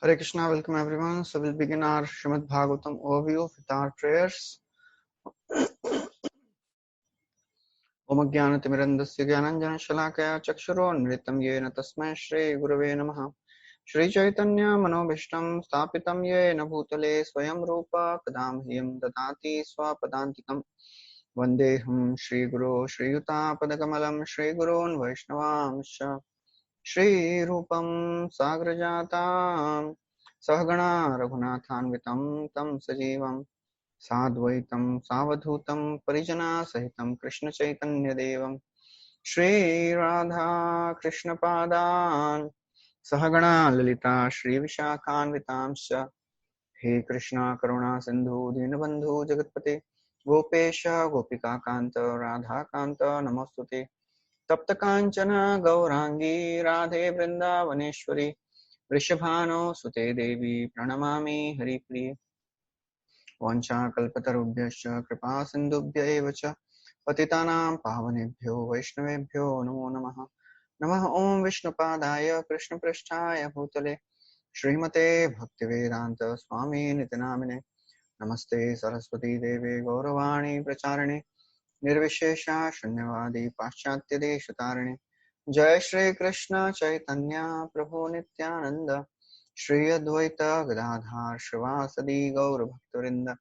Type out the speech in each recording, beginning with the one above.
Hare Krishna, welcome everyone. So we'll begin our Srimad Bhagavatam overview with our prayers. Om Jnanatimirandasya Jnananjana Shalakaya Chakshuro Yena Tasmai Shri Gurave Namaha. Shri Chaitanya Manobhishtam Stapitam Yena Bhutale Swayam Rupa Kadam Hiyam Dadati Swapadantikam Vandeham Shri Guru Shri Yuta Padakamalam Shri Gurun Vaishnavamsha Shri Rupam Sagrajatam Sahagana Raghunathanvitam Tam Sajivam Sadvaitam Savadhutam Parijana Sahitam Krishna Chaitanya Devam Shri Radha Krishna Padan Sahagana Lalita Shri Vishakhanvitamscha He Krishna Karuna Sindhu Dinabandhu Jagatpate Gopesha Gopika Kanta Radha Kanta Namostute Tapta Kanchana Gaurangi Radhe Vrindavaneshwari Vrishabhano Sute Devi Pranamami Haripriye Vanchakalpatarubhyascha Kripa Sindhubhya eva cha Patitanam Pavanebhyo Vaishnavebhyo Namo Namaha Namaha Om Vishnupadaya Krishna Pristhaya Bhutale Srimate Bhaktivedanta Swami Nitinamine Namaste Saraswati Devi Gauravani Pracharane Nirvishesha Shunyavadi Paschatya Deshatarane Jai Shri Krishna Chaitanya Prabhu Nityananda Shri Advaita Gadadhar Shivasadi Gaur Bhaktarinda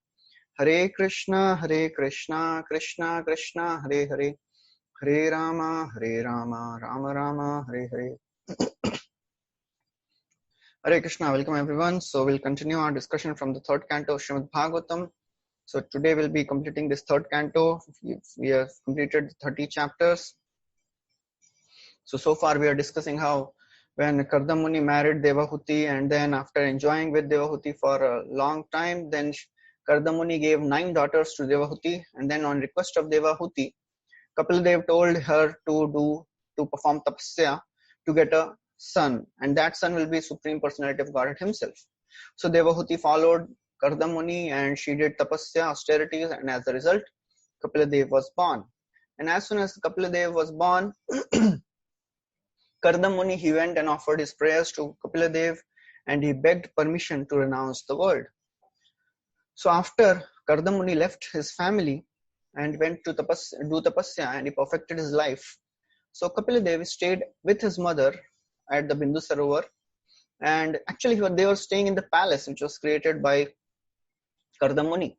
Hare Krishna, Krishna Krishna, Hare Hare, Hare Rama, Rama Rama, Hare Hare. Hare Krishna, welcome everyone. So we'll continue our discussion from the third canto of Srimad Bhagavatam. So today we'll be completing this third canto. We have completed 30 chapters. So far we are discussing how when Kardamuni married Devahuti and then after enjoying with Devahuti for a long time, then Kardamuni gave 9 daughters to Devahuti, and then on request of Devahuti, Kapildev told her to perform tapasya to get a son, and that son will be Supreme Personality of Godhead himself. So Devahuti followed Kardamuni and she did tapasya, austerities, and as a result, Kapildev was born. And as soon as Kapildev was born, Kardamuni, he went and offered his prayers to Kapiladev and he begged permission to renounce the world. So after Kardamuni left his family and went to do tapasya and he perfected his life, so Kapiladev stayed with his mother at the Bindu Sarovar, and actually they were staying in the palace which was created by Kardamuni.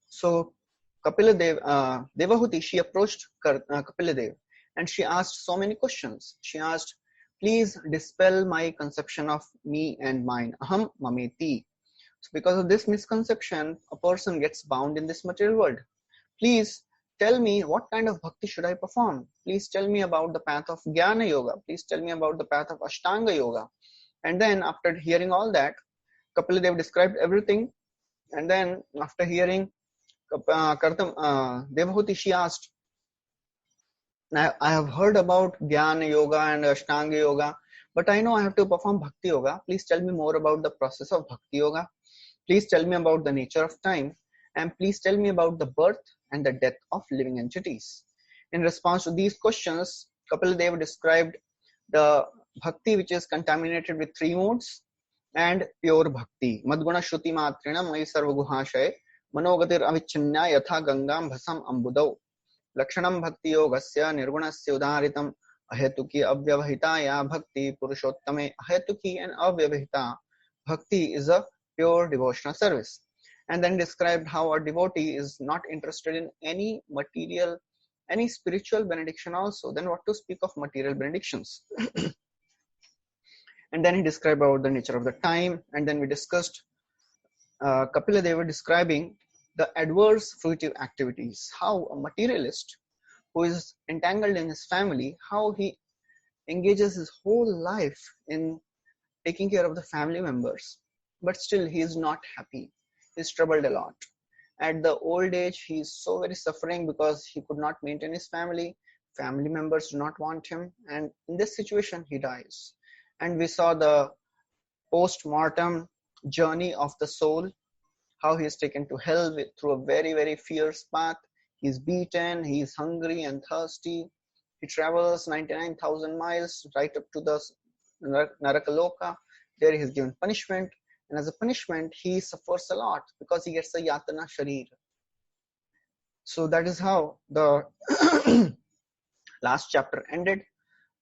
So Devahuti, she approached Kapiladev and she asked so many questions. She asked, please dispel my conception of me and mine. Aham mameti. So because of this misconception, a person gets bound in this material world. Please tell me what kind of bhakti should I perform. Please tell me about the path of Jnana Yoga. Please tell me about the path of Ashtanga Yoga. And then after hearing all that, Kapiladev described everything. And then after hearing Devahuti, she asked, I have heard about Jnana Yoga and Ashtanga Yoga, but I know I have to perform Bhakti Yoga. Please tell me more about the process of Bhakti Yoga. Please tell me about the nature of time. And please tell me about the birth and the death of living entities. In response to these questions, Kapildev described the Bhakti which is contaminated with 3 modes and pure Bhakti. Madguna Shruti Matrina Mai Sarva Guhashay Manogatir Avichanya Yatha Gangam Bhasam Ambudau. Lakshanam Bhakti Yogasya Nirgunasya Udharitam Ahetuki Avyavahitaya Bhakti Purushottame. Ahetuki and Avyavahita Bhakti is a pure devotional service. And then described how a devotee is not interested in any material, any spiritual benediction also. Then what to speak of material benedictions? And then he described about the nature of the time. And then we discussed Kapiladeva describing the adverse fruitive activities, how a materialist who is entangled in his family, how he engages his whole life in taking care of the family members, but still he is not happy. He's troubled a lot. At the old age, he is so very suffering because he could not maintain his family. Family members do not want him, and in this situation, he dies. And we saw the post-mortem journey of the soul, how he is taken to hell through a very, very fierce path. He's beaten, he's hungry and thirsty. He travels 99,000 miles right up to the Narakaloka. there he is given punishment, and as a punishment he suffers a lot because he gets a yatana sharir. So that is how the last chapter ended.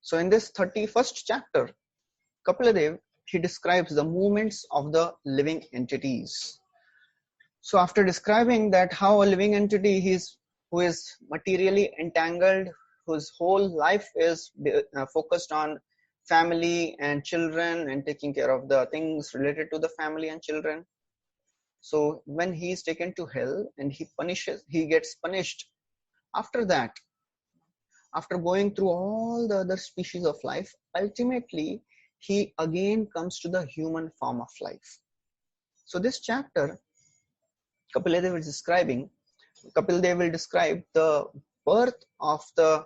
So in this 31st chapter, Kapiladev, he describes the movements of the living entities. So after describing that how a living entity who is materially entangled, whose whole life is focused on family and children and taking care of the things related to the family and children. So when he is taken to hell and he gets punished. After that, after going through all the other species of life, ultimately he again comes to the human form of life. So this chapter, Kapil Dev will describe the birth of the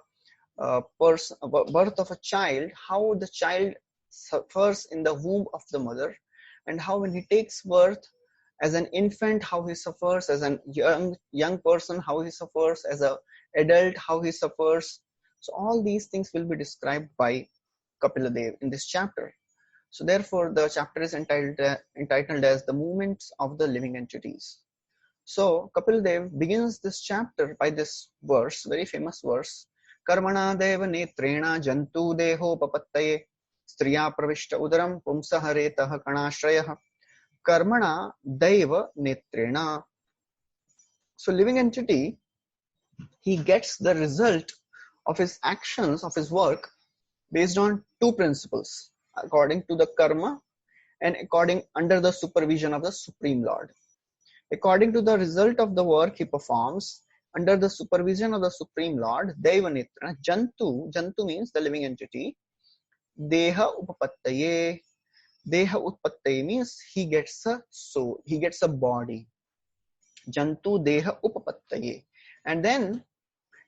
birth of a child, how the child suffers in the womb of the mother, and how when he takes birth as an infant, how he suffers, as a young person, how he suffers, as an adult, how he suffers. So all these things will be described by Kapila Dev in this chapter. So therefore, the chapter is entitled as the movements of the living entities. So Kapil Dev begins this chapter by this verse, very famous verse. Karmana deva netrena jantu deho papattaye striya pravishta udaram pumsaha retah kanashrayah. Karmana deva netrena. So living entity, he gets the result of his actions, of his work, based on two principles, according to the karma and under the supervision of the Supreme Lord. According to the result of the work he performs under the supervision of the Supreme Lord, Devanitra, Jantu means the living entity, Deha Upapattaye. Deha Utpattaye means he gets a soul, he gets a body. Jantu Deha Upapattaye. And then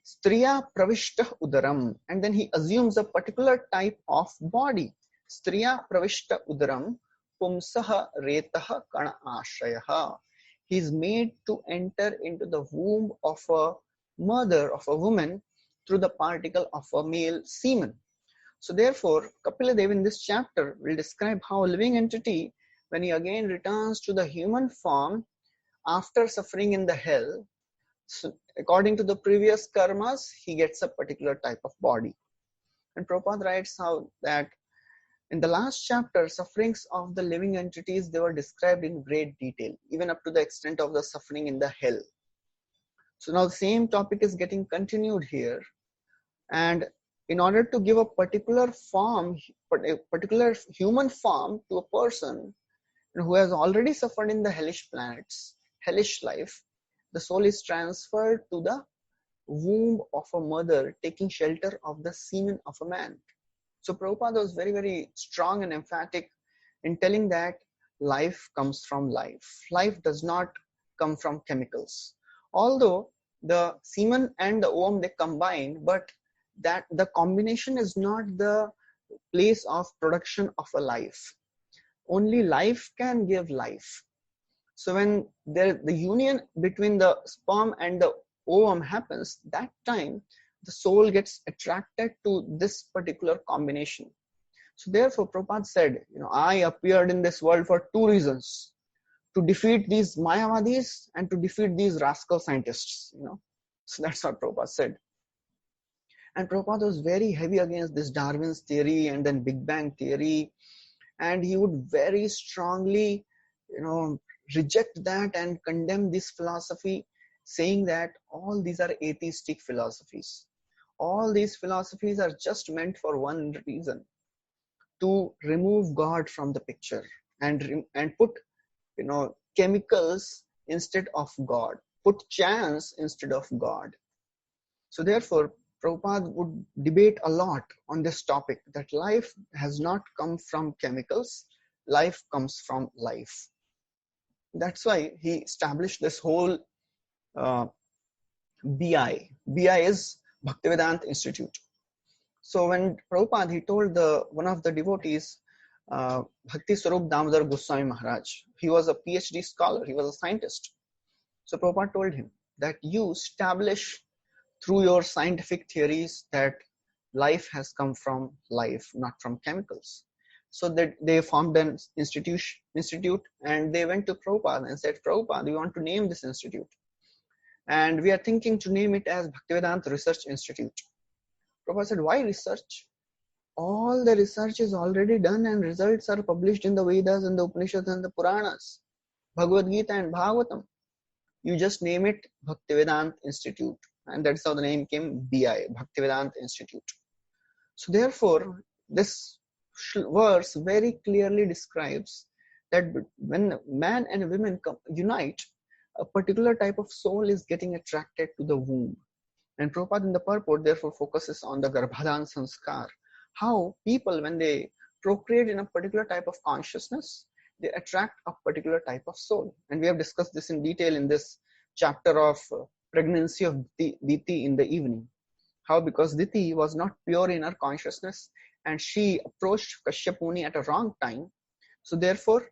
Striya Pravishta Udaram. And then he assumes a particular type of body. Striya Pravishta Udaram Pumsaha Retaha Kana Ashrayaha. He is made to enter into the womb of a mother, of a woman, through the particle of a male semen. So therefore, Kapila Dev in this chapter will describe how a living entity, when he again returns to the human form after suffering in the hell, so according to the previous karmas, he gets a particular type of body. And Prabhupada writes how that in the last chapter, sufferings of the living entities, they were described in great detail, even up to the extent of the suffering in the hell. So now the same topic is getting continued here. And in order to give a particular form, a particular human form to a person who has already suffered in the hellish planets, hellish life, the soul is transferred to the womb of a mother, taking shelter of the semen of a man. So Prabhupada was very, very strong and emphatic in telling that life comes from life. Life does not come from chemicals. Although the semen and the ovum, they combine, but that the combination is not the place of production of a life. Only life can give life. So when the union between the sperm and the ovum happens, that time the soul gets attracted to this particular combination. So therefore, Prabhupada said, I appeared in this world for two reasons: to defeat these Mayavadis and to defeat these rascal scientists. So that's what Prabhupada said. And Prabhupada was very heavy against this Darwin's theory and then Big Bang theory, and he would very strongly, reject that and condemn this philosophy, saying that all these are atheistic philosophies. All these philosophies are just meant for one reason: to remove God from the picture and put, chemicals instead of God, put chance instead of God. So therefore, Prabhupada would debate a lot on this topic, that life has not come from chemicals, life comes from life. That's why he established this whole BI. BI is Bhaktivedanta Institute. So when Prabhupada, he told one of the devotees, Bhakti Swarup Damodar Goswami Maharaj, he was a PhD scholar, he was a scientist. So Prabhupada told him that you establish through your scientific theories that life has come from life, not from chemicals. So that they formed an institute, and they went to Prabhupada and said, Prabhupada, we want to name this institute, and we are thinking to name it as Bhaktivedanta Research Institute. Prabhupada said, why research? All the research is already done and results are published in the Vedas and the Upanishads and the Puranas, Bhagavad Gita and Bhagavatam. You just name it Bhaktivedanta Institute, and that's how the name came, BI, Bhaktivedanta Institute. So therefore, this verse very clearly describes that when man and women unite, a particular type of soul is getting attracted to the womb. And Prabhupada in the purport therefore focuses on the Garbhadan Sanskar, how people, when they procreate in a particular type of consciousness, they attract a particular type of soul. And we have discussed this in detail in this chapter of pregnancy of Diti in the evening. How because Diti was not pure in her consciousness and she approached Kashyapuni at a wrong time. So therefore,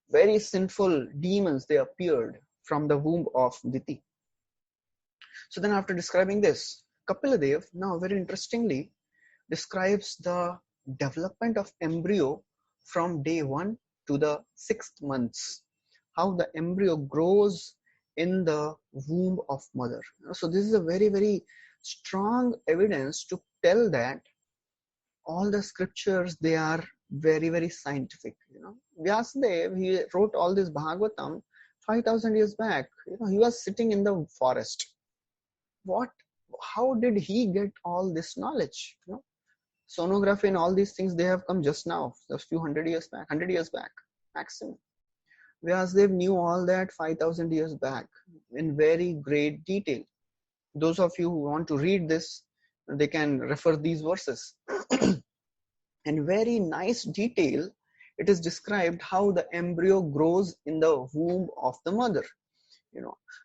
very sinful demons, they appeared from the womb of Diti. So then after describing this, Kapiladev now very interestingly describes the development of embryo from day 1 to the 6th months, how the embryo grows in the womb of mother. So this is a very, very strong evidence to tell that all the scriptures, they are very, very scientific. Vyasadeva, he wrote all this Bhagavatam 5,000 years back. He was sitting in the forest. How did he get all this knowledge? Sonography and all these things, they have come just now, a few 100 years back maximum. Vyasadeva knew all that 5,000 years back in very great detail. Those of you who want to read this, they can refer these verses. In very nice detail, it is described how the embryo grows in the womb of the mother.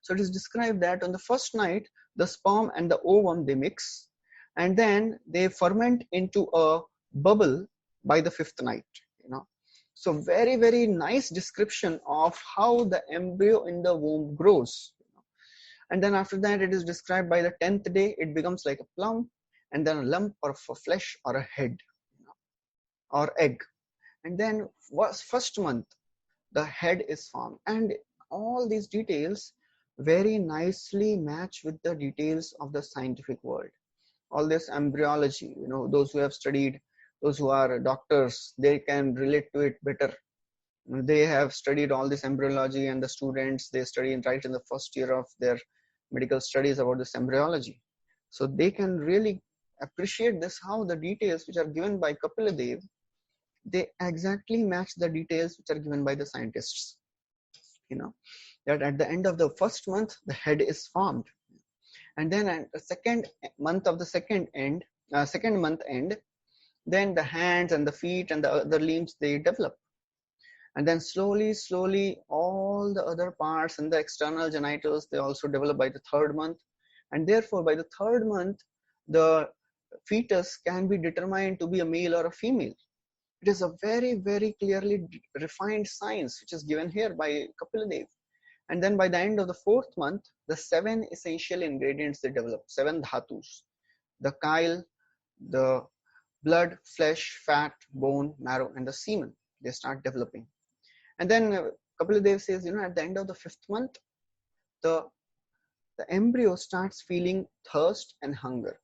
So it is described that on the first night, the sperm and the ovum, they mix, and then they ferment into a bubble by the 5th night. So very, very nice description of how the embryo in the womb grows. And then after that, it is described by the 10th day, it becomes like a plum, and then a lump of a flesh or a head, or egg. And then first month, the head is formed. And all these details very nicely match with the details of the scientific world. All this embryology, those who have studied, those who are doctors, they can relate to it better. They have studied all this embryology, and the students, they study right in the first year of their medical studies about this embryology. So they can really appreciate this, how the details which are given by Kapiladev, they exactly match the details which are given by the scientists. That at the end of the first month, the head is formed. And then at the second month of the second month end, then the hands and the feet and the other limbs, they develop. And then slowly, all the other parts and the external genitals, they also develop by the 3rd month. And therefore, by the 3rd month, the fetus can be determined to be a male or a female. It is a very, very clearly refined science which is given here by Kapiladev. And then by the end of the 4th month, the 7 essential ingredients, they develop, 7 dhatus: the chyle, the blood, flesh, fat, bone, marrow, and the semen. They start developing. And then Kapiladev says, at the end of the 5th month, the embryo starts feeling thirst and hunger.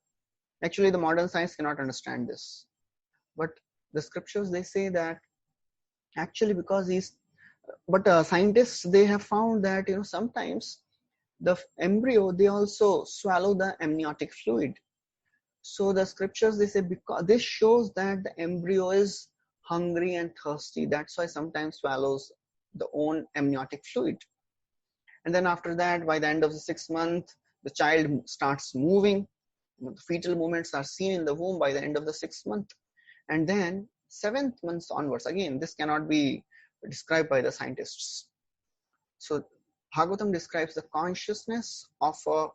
Actually, the modern science cannot understand this. But the scriptures, they say that actually because scientists, they have found that, sometimes the embryo, they also swallow the amniotic fluid. So the scriptures, they say, because this shows that the embryo is hungry and thirsty. That's why sometimes swallows the own amniotic fluid. And then after that, by the end of the 6th month, the child starts moving. The fetal movements are seen in the womb by the end of the 6th month. And then 7th month onwards, again, this cannot be described by the scientists. So Bhagavatam describes the consciousness of a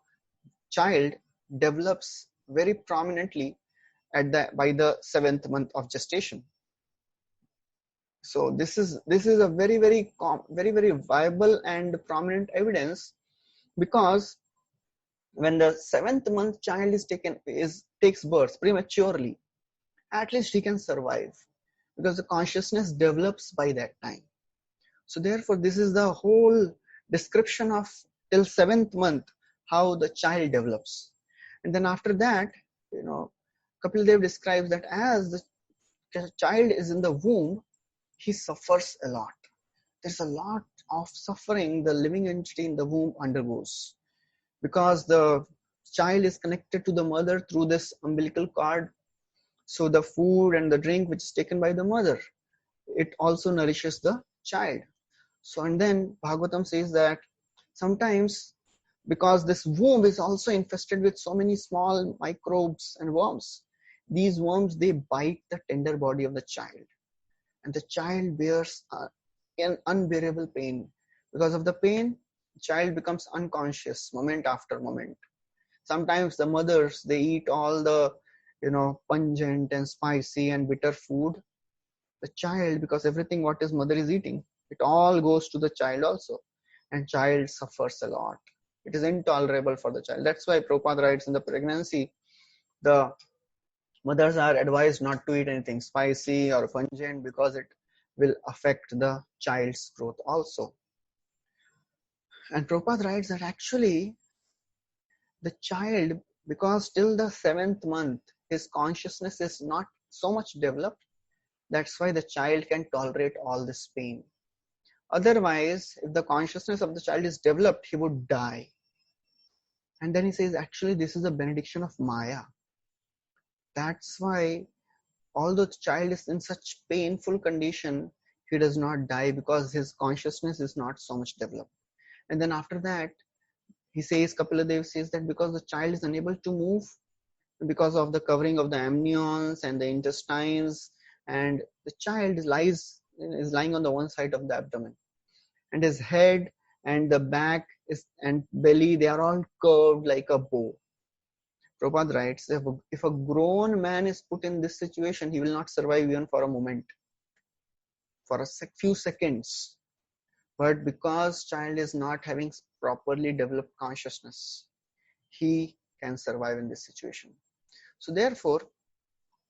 child develops very prominently by the 7th month of gestation. So this is a very, very, very viable and prominent evidence, because when the 7th month child takes birth prematurely, at least he can survive. because the consciousness develops by that time. So therefore, this is the whole description of till 7th month, how the child develops. And then after that, Kapil Dev describes that as the child is in the womb, he suffers a lot. There's a lot of suffering the living entity in the womb undergoes, because the child is connected to the mother through this umbilical cord. So the food and the drink which is taken by the mother, it also nourishes the child. So, and then Bhagavatam says that sometimes, because this womb is also infested with so many small microbes and worms, these worms, they bite the tender body of the child, and the child bears an unbearable pain. Because of the pain, the child becomes unconscious moment after moment. Sometimes the mothers, they eat all the pungent and spicy and bitter food. The child, because everything what his mother is eating, it all goes to the child also, and child suffers a lot. It is intolerable for the child. That's why Prabhupada writes, in the pregnancy, the mothers are advised not to eat anything spicy or pungent, because it will affect the child's growth also. And Prabhupada writes that actually the child, because till the 7th month his consciousness is not so much developed, that's why the child can tolerate all this pain. Otherwise, if the consciousness of the child is developed, he would die. And then he says, actually, this is a benediction of Maya. That's why, although the child is in such painful condition, he does not die, because his consciousness is not so much developed. And then after that, he says, Kapila Dev says that because the child is unable to move, because of the covering of the amnions and the intestines, and the child is lying on the one side of the abdomen, and his head and the back and belly, they are all curved like a bow. Prabhupada writes, if a grown man is put in this situation, he will not survive even for a moment, for a few seconds. But because child is not having properly developed consciousness, he can survive in this situation. So therefore,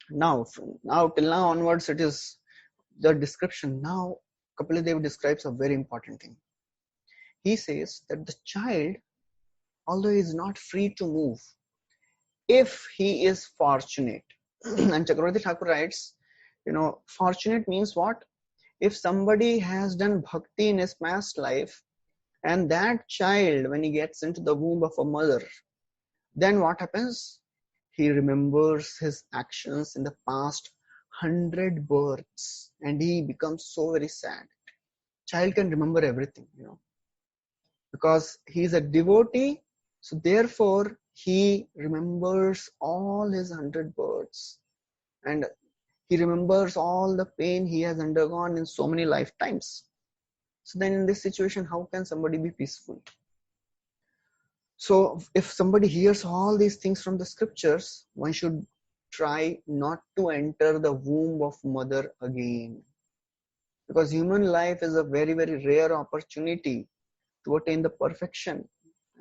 now till now onwards, it is the description. Now Kapila Dev describes a very important thing. He says that the child, although he is not free to move, if he is fortunate, and Chakravarti Thakur writes, fortunate means what? If somebody has done bhakti in his past life, and that child, when he gets into the womb of a mother, then what happens? He remembers his actions in the past 100 births, and he becomes so very sad. Child can remember everything, because he is a devotee. So therefore, he remembers all his 100 births, and he remembers all the pain he has undergone in so many lifetimes. So then in this situation, how can somebody be peaceful? So if somebody hears all these things from the scriptures, one should try not to enter the womb of mother again. Because human life is a very, very rare opportunity to attain the perfection.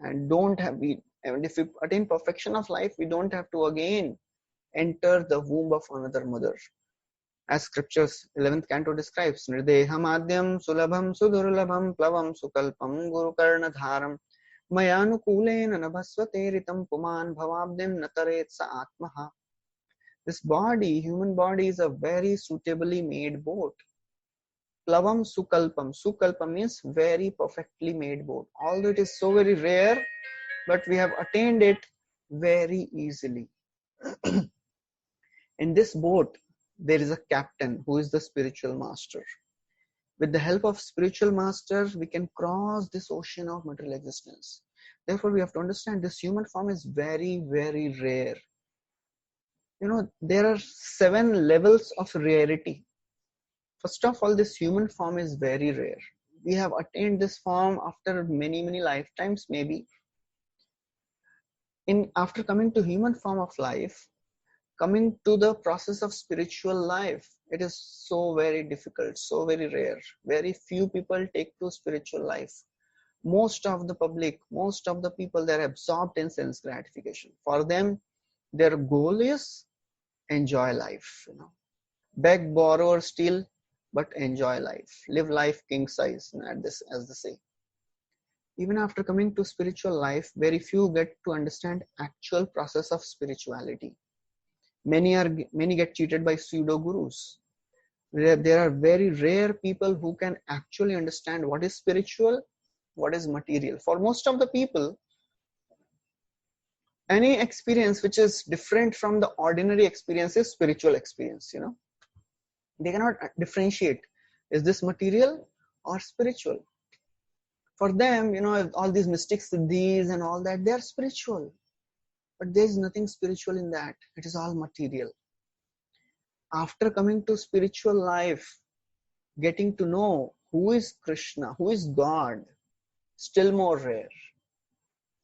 And if we attain perfection of life, we don't have to again enter the womb of another mother. As scriptures 11th canto describes, Nirdeham Adyam Sulabham Sudurlabham Plavam Sukalpam Guru Karnadharam Mayanukulena Nabhasvate Ritam Puman Bhavabdim Nataret Sa Atmaha. This body, human body, is a very suitably made boat. Plavam Sukalpam. Sukalpam means very perfectly made boat. Although it is so very rare, but we have attained it very easily. In this boat, there is a captain who is the spiritual master. With the help of spiritual master, we can cross this ocean of material existence. Therefore, we have to understand this human form is very, very rare. There are 7 levels of rarity. First of all, this human form is very rare. We have attained this form after many, many lifetimes, maybe. After coming to human form of life, coming to the process of spiritual life, it is so very difficult, so very rare. Very few people take to spiritual life. Most of the public, most of the people, they're absorbed in sense gratification. For them, their goal is enjoy life. beg, borrow, or steal, but enjoy life. Live life king size, as they say. Even after coming to spiritual life, very few get to understand actual process of spirituality. Many get cheated by pseudo gurus. There are very rare people who can actually understand what is spiritual, what is material. For most of the people, any experience which is different from the ordinary experience is spiritual experience. They cannot differentiate, is this material or spiritual? For them, all these mystics, these and all that, they are spiritual, but there is nothing spiritual in that. It is all material. After coming to spiritual life, getting to know who is Krishna, who is God, still more rare.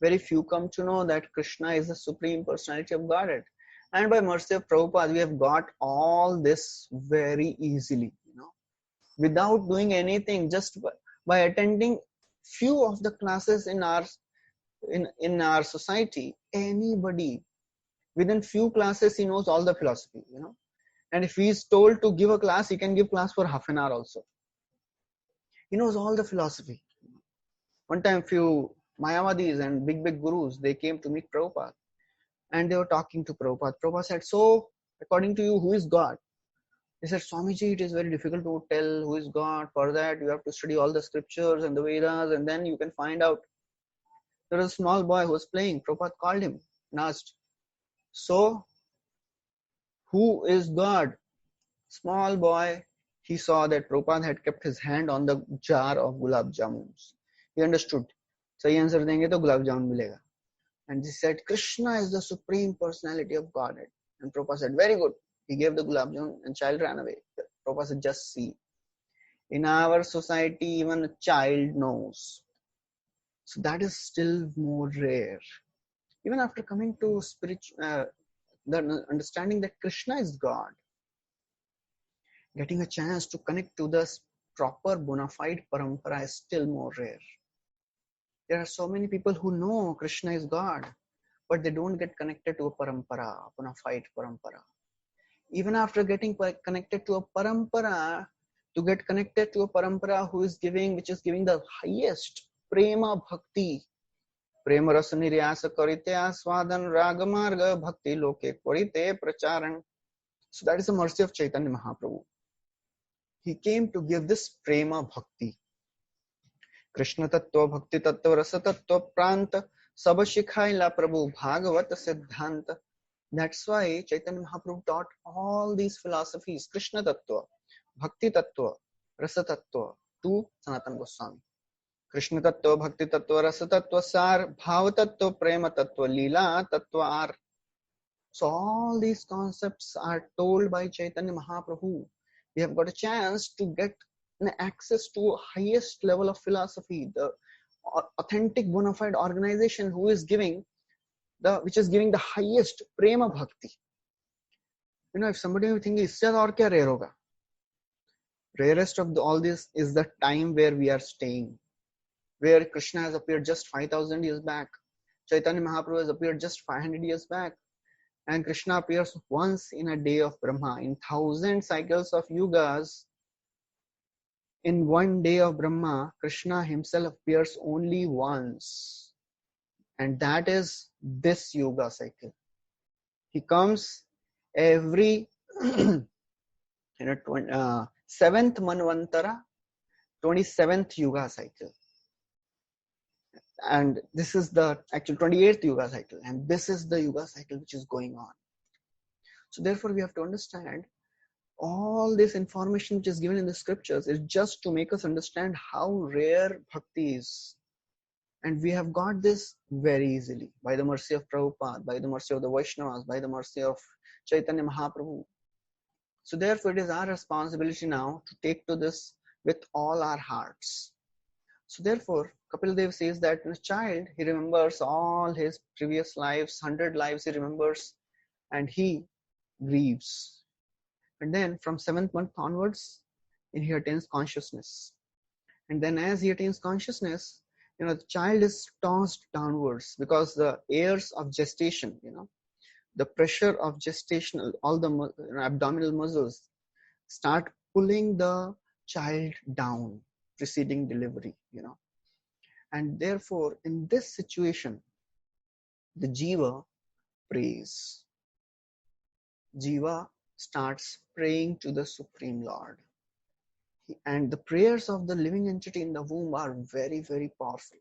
Very few come to know that Krishna is the Supreme Personality of Godhead. And by mercy of Prabhupada, we have got all this very easily, without doing anything, just by attending few of the classes in our society. Anybody within few classes, he knows all the philosophy, and if he is told to give a class, he can give class for half an hour also. He knows all the philosophy. One time, few Mayavadis and big gurus, they came to meet Prabhupada, and they were talking to Prabhupada. Prabhupada said, so according to you, who is God? He said, Swamiji, it is very difficult to tell who is God. For that, you have to study all the scriptures and the Vedas, and then you can find out. There was a small boy who was playing. Prabhupada called him and asked, so, who is God? Small boy, he saw that Prabhupada had kept his hand on the jar of gulab jamuns. He understood. Sahi answer denge to gulab jamun milega. And he said, Krishna is the Supreme Personality of Godhead. And Prabhupada said, very good. He gave the gulab jamun and child ran away. Prabhupada said, just see. In our society, even a child knows. So that is still more rare. Even after coming to the understanding that Krishna is God, getting a chance to connect to the proper bona fide parampara is still more rare. There are so many people who know Krishna is God, but they don't get connected to a parampara, bona fide parampara. Even after getting connected to a parampara, to get connected to a parampara which is giving the highest prema bhakti, prema rasa niryasa karite aswadan ragamarga bhakti loke karite pracharan. So that is the mercy of Chaitanya Mahaprabhu. He came to give this prema bhakti. Krishna tattva, bhakti tattva, rasa tattva, pranta, sab shikhaila Prabhu Bhagavat Siddhanta. That's why Chaitanya Mahaprabhu taught all these philosophies, Krishna tattva, bhakti tattva, rasa tattva, to Sanatana Goswami. Krishna tattva, bhakti tattva, rasa tattva, sar, bhava tattva, prema tattva, leela tattva, ar. So all these concepts are told by Chaitanya Mahaprabhu. We have got a chance to get an access to highest level of philosophy, the authentic bona fide organization which is giving the highest prema bhakti. If somebody will think, isse aur kya rare hoga? Rarest of all this is the time where we are staying, where Krishna has appeared just 5,000 years back. Chaitanya Mahaprabhu has appeared just 500 years back. And Krishna appears once in a day of Brahma. In 1,000 cycles of yugas, in one day of Brahma, Krishna himself appears only once. And that is this yuga cycle. He comes every 7th Manvantara, 27th yuga cycle. And this is the actual 28th yuga cycle. And this is the yuga cycle which is going on. So therefore we have to understand all this information which is given in the scriptures is just to make us understand how rare bhakti is. And we have got this very easily by the mercy of Prabhupada, by the mercy of the Vaishnavas, by the mercy of Chaitanya Mahaprabhu. So therefore it is our responsibility now to take to this with all our hearts. So therefore Kapil Dev says that in a child, he remembers all his previous lives, 100 lives he remembers, and he grieves. And then from 7th month onwards, he attains consciousness. And then as he attains consciousness, the child is tossed downwards because the airs of gestation, the pressure of gestation, all the abdominal muscles, start pulling the child down, preceding delivery, And therefore, in this situation, the Jiva prays. Jiva starts praying to the Supreme Lord. And the prayers of the living entity in the womb are very, very powerful.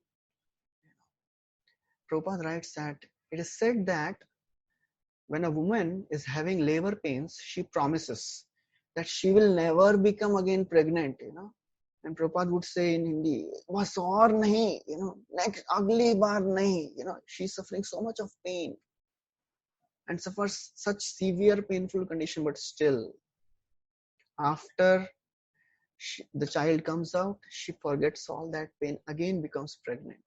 Prabhupada writes that it is said that when a woman is having labor pains, she promises that she will never become again pregnant, And Prabhupada would say in Hindi, "Was aur nahi, next agli baar nahi," she's suffering so much of pain and suffers such severe painful condition, but still, after the child comes out, she forgets all that pain, again becomes pregnant.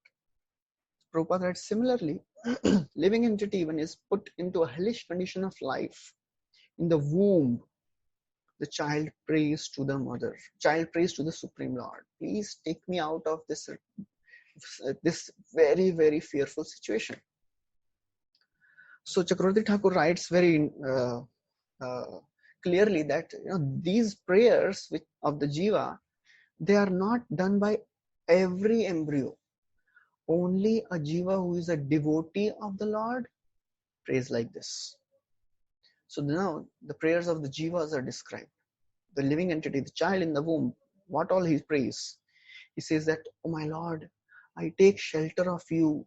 Prabhupada writes similarly, living entity when is put into a hellish condition of life, in the womb, the child prays to the mother. Child prays to the Supreme Lord. Please take me out of this very, very fearful situation. So Chakravarti Thakur writes very clearly that these prayers of the Jiva, they are not done by every embryo. Only a Jiva who is a devotee of the Lord prays like this. So now the prayers of the Jivas are described. The living entity, the child in the womb, what all he prays. He says that, "Oh my Lord, I take shelter of you,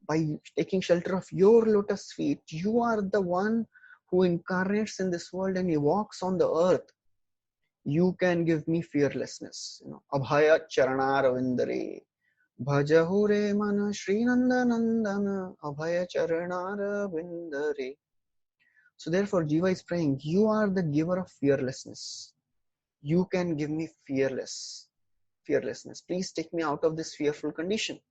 by taking shelter of your lotus feet. You are the one who incarnates in this world and he walks on the earth. You can give me fearlessness. Abhaya charanarvindare. Bhajahure mana Sri Nandanandana. Abhaya charanarvindare." So therefore, Jiva is praying, you are the giver of fearlessness. You can give me fearlessness. Please take me out of this fearful condition.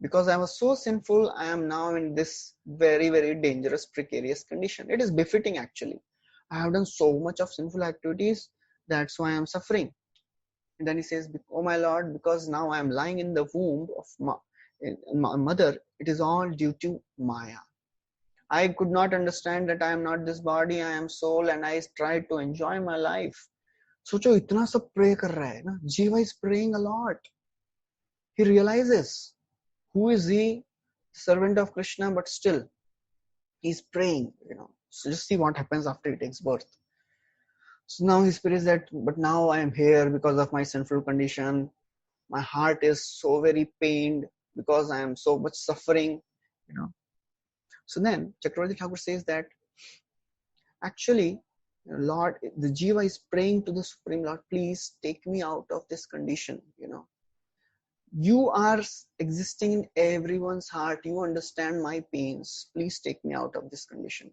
Because I was so sinful, I am now in this very, very dangerous, precarious condition. It is befitting actually. I have done so much of sinful activities, that's why I am suffering. And then he says, "Oh my Lord, because now I am lying in the womb of my mother, it is all due to Maya. I could not understand that I am not this body, I am soul, and I tried to enjoy my life." सोचो इतना सब pray कर रहा है ना. Jiva is praying a lot. He realizes who is he, servant of Krishna, but still he's praying. So just see what happens after he takes birth. So now he prays that, but now I am here because of my sinful condition. My heart is so very pained because I am so much suffering. So then Chakravarti Thakur says that actually, Lord, the Jiva is praying to the Supreme Lord, please take me out of this condition. You are existing in everyone's heart. You understand my pains. Please take me out of this condition.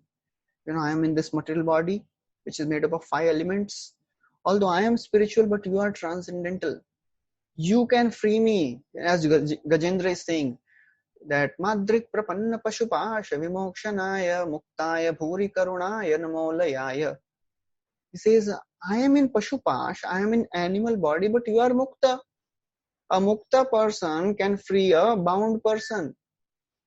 I am in this material body, which is made up of 5 elements. Although I am spiritual, but you are transcendental. You can free me. As Gajendra is saying, that Madrik Prapanna Pashupasha Vimokshanaya Muktaya Bhuri Karunaya Namolayaya. He says, I am in Pashupash, I am in animal body, but you are Mukta. A Mukta person can free a bound person.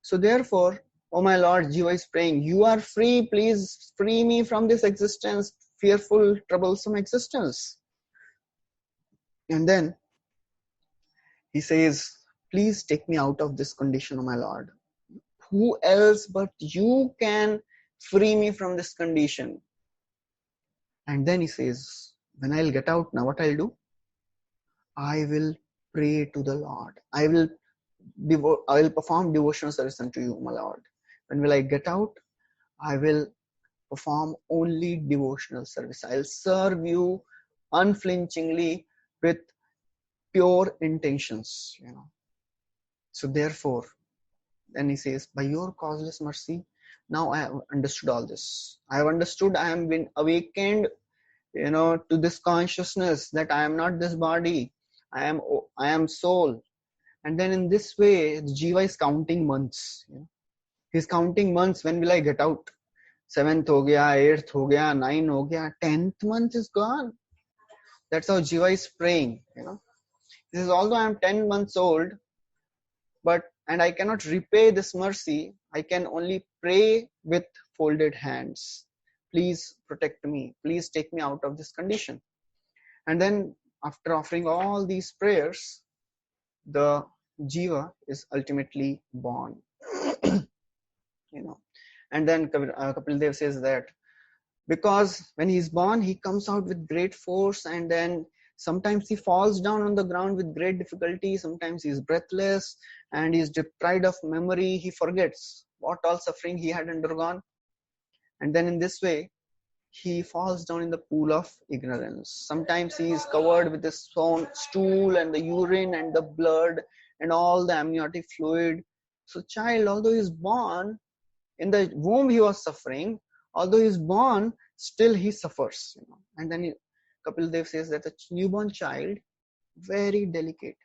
So therefore, oh my Lord, Jiva is praying, you are free, please free me from this existence, fearful, troublesome existence. And then he says, please take me out of this condition, oh my Lord. Who else but you can free me from this condition? And then he says, when I'll get out now, what I'll do? I will pray to the Lord. I will perform devotional service unto you, my Lord. When will I get out? I will perform only devotional service. I'll serve you unflinchingly with pure intentions. So therefore, then he says, by your causeless mercy, now I have understood all this. I have understood, I have been awakened, to this consciousness that I am not this body. I am soul. And then in this way, Jiva is counting months. He's counting months. When will I get out? 7th ho gaya, 8th ho gaya, 9 ho gaya, 10th month is gone. That's how Jiva is praying. He says, although I am 10 months old, and I cannot repay this mercy, I can only pray with folded hands. please protect me, please take me out of this condition. And then after offering all these prayers, the jiva is ultimately born. And then Kapil Dev says that because when he's born, he comes out with great force, and then sometimes he falls down on the ground with great difficulty, sometimes he's breathless and he's deprived of memory, he forgets what all suffering he had undergone, and then in this way he falls down in the pool of ignorance. Sometimes he is covered with his own stool and the urine and the blood and all the amniotic fluid. So child, although he is born, in the womb he was suffering, although he is born, still he suffers. And then Kapil Dev says that the newborn child, very delicate.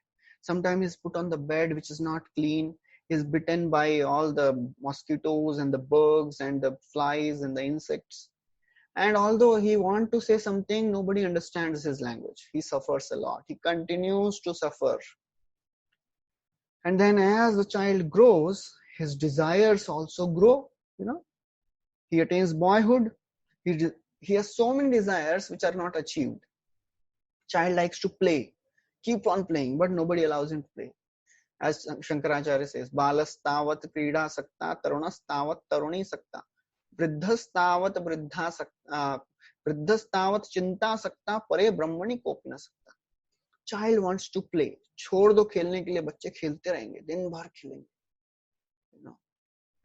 Sometimes he's put on the bed which is not clean. He's bitten by all the mosquitoes and the bugs and the flies and the insects. And although he wants to say something, nobody understands his language. He suffers a lot. He continues to suffer. And then as the child grows, his desires also grow. He attains boyhood. He has so many desires which are not achieved. Child likes to play, keep on playing, but nobody allows him to play. As Shankaracharya says, Balas tavat krida sakta, tarunas tavat taruni sakta, vriddhas tavat vriddha sakta, vriddhas tavat chinta sakta, pare brahmani kopina sakta. Child wants to play. छोड़ दो खेलने के लिए, बच्चे खेलते रहेंगे, दिन भर खेलेंगे.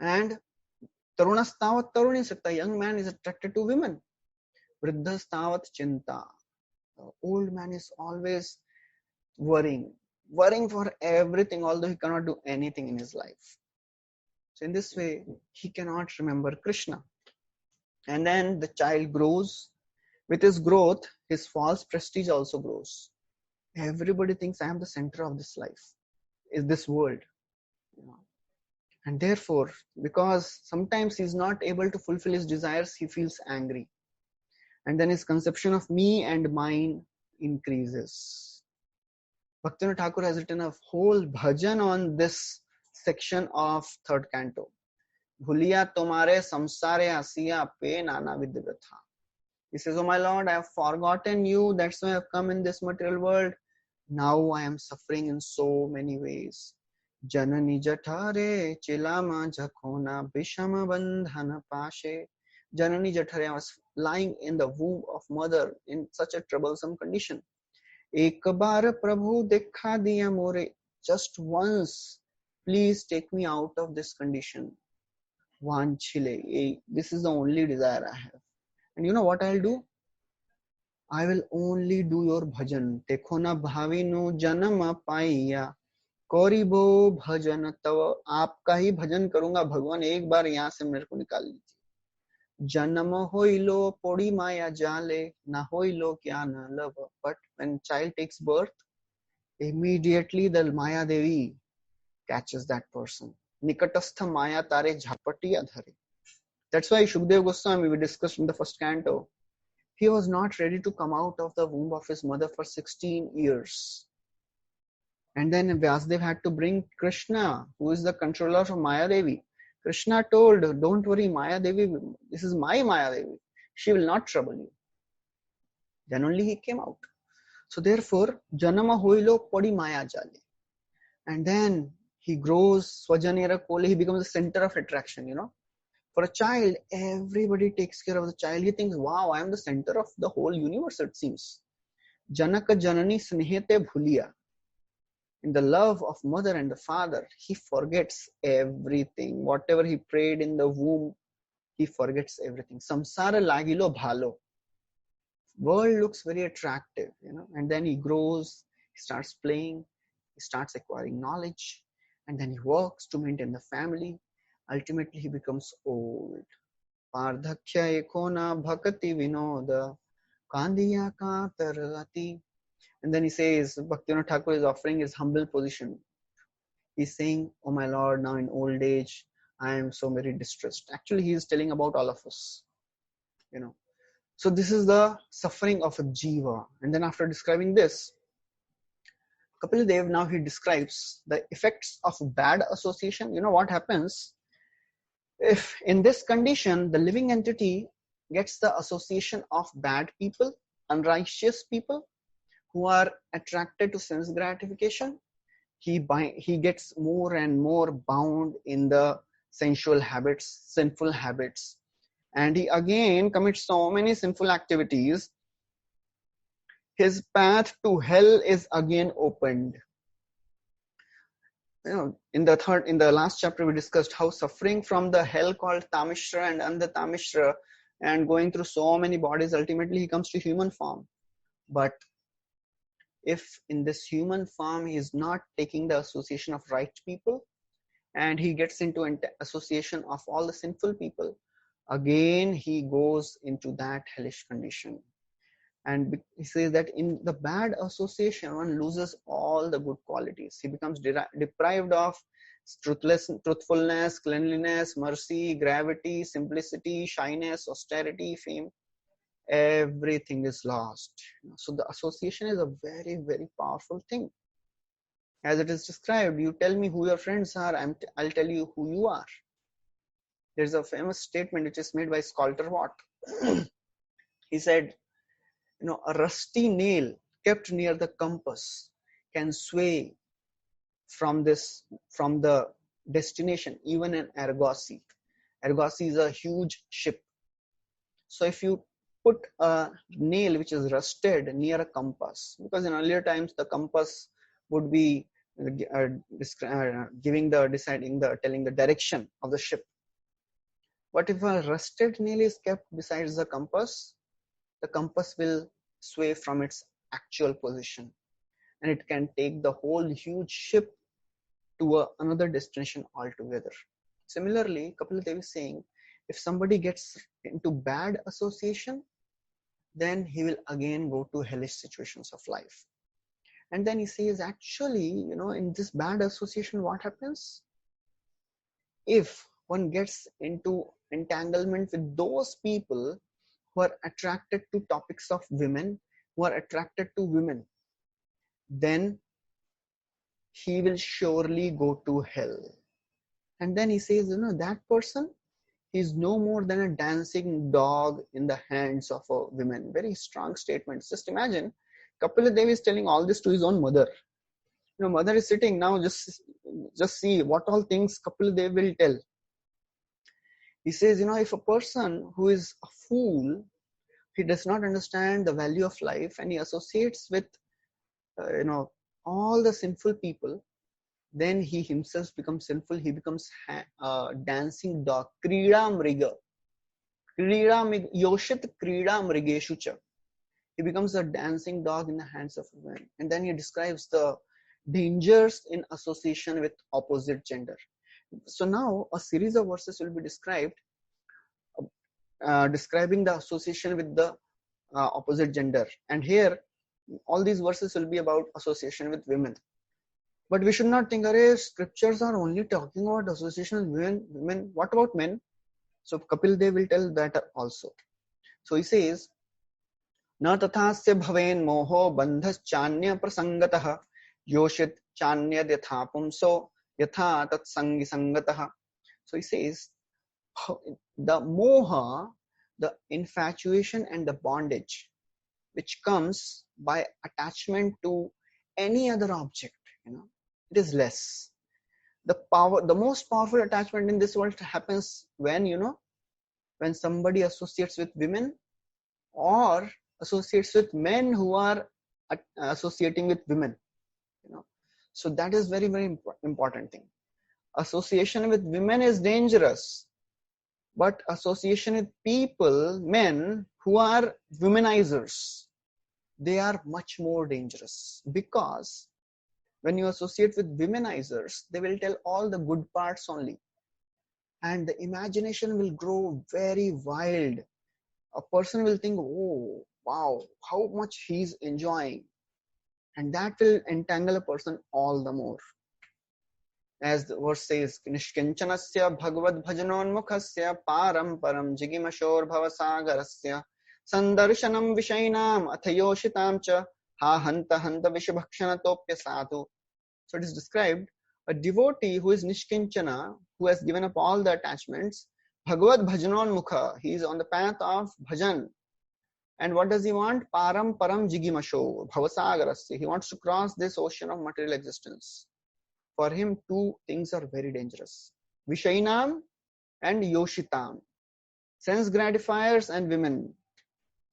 And tarunas tavat taruni sakta, young man is attracted to women. Vriddhas tavat chinta, the old man is always worrying for everything, although he cannot do anything in his life. So in this way, he cannot remember Krishna. And then the child grows. With his growth, his false prestige also grows. Everybody thinks I am the center of this life, is this world. And therefore, because sometimes he is not able to fulfill his desires, he feels angry. And then his conception of me and mine increases. Bhaktivinoda Thakur has written a whole bhajan on this section of third canto. Bhuliya tomare samsare asiya pe nana vidvratha. He says, oh my Lord, I have forgotten you. That's why I have come in this material world. Now I am suffering in so many ways. Janani jathare chilama jakhona bishama bandhana pashe. Janani jathare, I was lying in the womb of mother in such a troublesome condition. Ek baar Prabhu dekha diya more. Just once, please take me out of this condition. Vanchile. This is the only desire I have. And you know what I'll do? I will only do your bhajan. Tekho na bhavino janama paiya. Koribo bhajan tava. आपका ही भजन करूंगा भगवान, एक बार यहाँ से मेरे को निकाल लीजिए. जन्म होइलो पोड़ी माया जाले, ना होइलो क्या ना love. But when child takes birth, immediately the Maya Devi catches that person. Nikatastha Maya tare jhapatiya dhare. That's why Shukdev Goswami, we discussed in the first canto, he was not ready to come out of the womb of his mother for 16 years. And then Vyasdev had to bring Krishna, who is the controller of Maya Devi. Krishna told, don't worry, Maya Devi, this is my Maya Devi. She will not trouble you. Then only he came out. So therefore, Janama hoilo podi Maya jale. And then he grows, Swajanera Kole, he becomes the center of attraction, For a child, everybody takes care of the child. He thinks, wow, I am the center of the whole universe, it seems. Janaka Janani Snehete Bhuliya. In the love of mother and the father, he forgets everything. Whatever he prayed in the womb, he forgets everything. Samsara lagilo bhalo. World looks very attractive, and then he grows, he starts playing, he starts acquiring knowledge, and then he works to maintain the family. Ultimately, he becomes old. Pardhakhya ekona bhakati vinoda kandiya ka tarati. And then he says, Bhaktivinoda Thakur is offering his humble position. He's saying, oh my Lord, now in old age, I am so very distressed. Actually, he is telling about all of us, So this is the suffering of a jiva. And then after describing this, Kapil Dev, now he describes the effects of bad association. What happens if in this condition, the living entity gets the association of bad people, unrighteous people who are attracted to sense gratification, he gets more and more bound in the sensual habits, sinful habits, and he again commits so many sinful activities. His path to hell is again opened. In the last chapter, we discussed how suffering from the hell called Tamishra and Andatamishra, and going through so many bodies, ultimately he comes to human form. But if in this human form he is not taking the association of right people, and he gets into association of all the sinful people, again he goes into that hellish condition. And he says that in the bad association, one loses all the good qualities. He becomes deprived of truthfulness, cleanliness, mercy, gravity, simplicity, shyness, austerity, fame. Everything is lost. So the association is a very, very powerful thing. As it is described, you tell me who your friends are, I'll tell you who you are. There's a famous statement which is made by Sculptor Watt. He said, a rusty nail kept near the compass can sway from the destination, even an argosy. Argosy is a huge ship. So if you put a nail which is rusted near a compass, because in earlier times the compass would be telling the direction of the ship. But if a rusted nail is kept besides the compass will sway from its actual position, and it can take the whole huge ship to another destination altogether. Similarly, Kapila Devi is saying, if somebody gets into bad association, then he will again go to hellish situations of life. And then he says, actually, in this bad association, what happens? If one gets into entanglement with those people who are attracted to topics of women, who are attracted to women, then he will surely go to hell. And then he says, that person is no more than a dancing dog in the hands of a woman. Very strong statements. Just imagine, Kapila Devi is telling all this to his own mother. Mother is sitting now, just see what all things Kapila Devi will tell. He says, if a person who is a fool, he does not understand the value of life, and he associates with, all the sinful people, then he himself becomes sinful. He becomes a dancing dog. Krida mriga. Yoshit krida mrigeshu cha. He becomes a dancing dog in the hands of women. And then he describes the dangers in association with opposite gender. So now a series of verses will be described, describing the association with the opposite gender. And here, all these verses will be about association with women. But we should not think, scriptures are only talking about association with women. What about men? So Kapil Dev will tell that also. So he says, Na tathasya bhaven moho bandhas chanya prasangatah yoshit chanya yatha pumso yatha tat sangi sangatah. So he says, the moha, the infatuation and the bondage which comes by attachment to any other object, it is less. The most powerful attachment in this world happens when, when somebody associates with women or associates with men who are associating with women, So that is very, very important thing. Association with women is dangerous, but association with people, men who are womanizers, they are much more dangerous, because when you associate with womanizers, they will tell all the good parts only. And the imagination will grow very wild. A person will think, oh, wow, how much he's enjoying. And that will entangle a person all the more. As the verse says, Nishkinchanasya Bhagavad Bhajanonmukhasya Param Param Jigimashor Bhavasagarasya Sandarshanam Vishainam Athayoshitam Cha Ha Hanta Hanta Vishabhakshanatopya Sadhu. So it is described, a devotee who is Nishkinchana, who has given up all the attachments, Bhagavad Bhajanon Mukha. He is on the path of bhajan. And what does he want? Param param jigimasho bhavasagarasya. He wants to cross this ocean of material existence. For him, two things are very dangerous: Vishainam and Yoshitam. Sense gratifiers and women.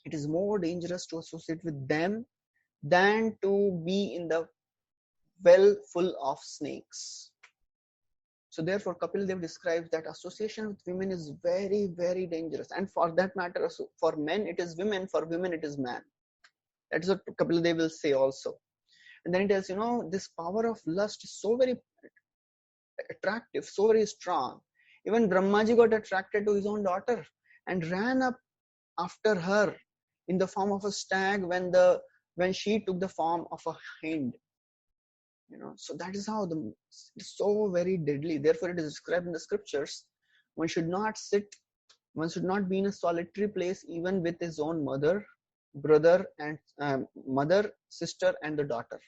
It is more dangerous to associate with them than to be in the well full of snakes. So therefore, Kapil Dev describes that association with women is very, very dangerous. And for that matter, for men it is women, for women it is man. That is what Kapil Dev will say also. And then he tells, this power of lust is so very attractive, so very strong. Even Brahmaji got attracted to his own daughter and ran up after her in the form of a stag when she took the form of a hind. So that is how it's so very deadly. Therefore, it is described in the scriptures. One should not be in a solitary place even with his own mother, brother, and mother, sister, and the daughter.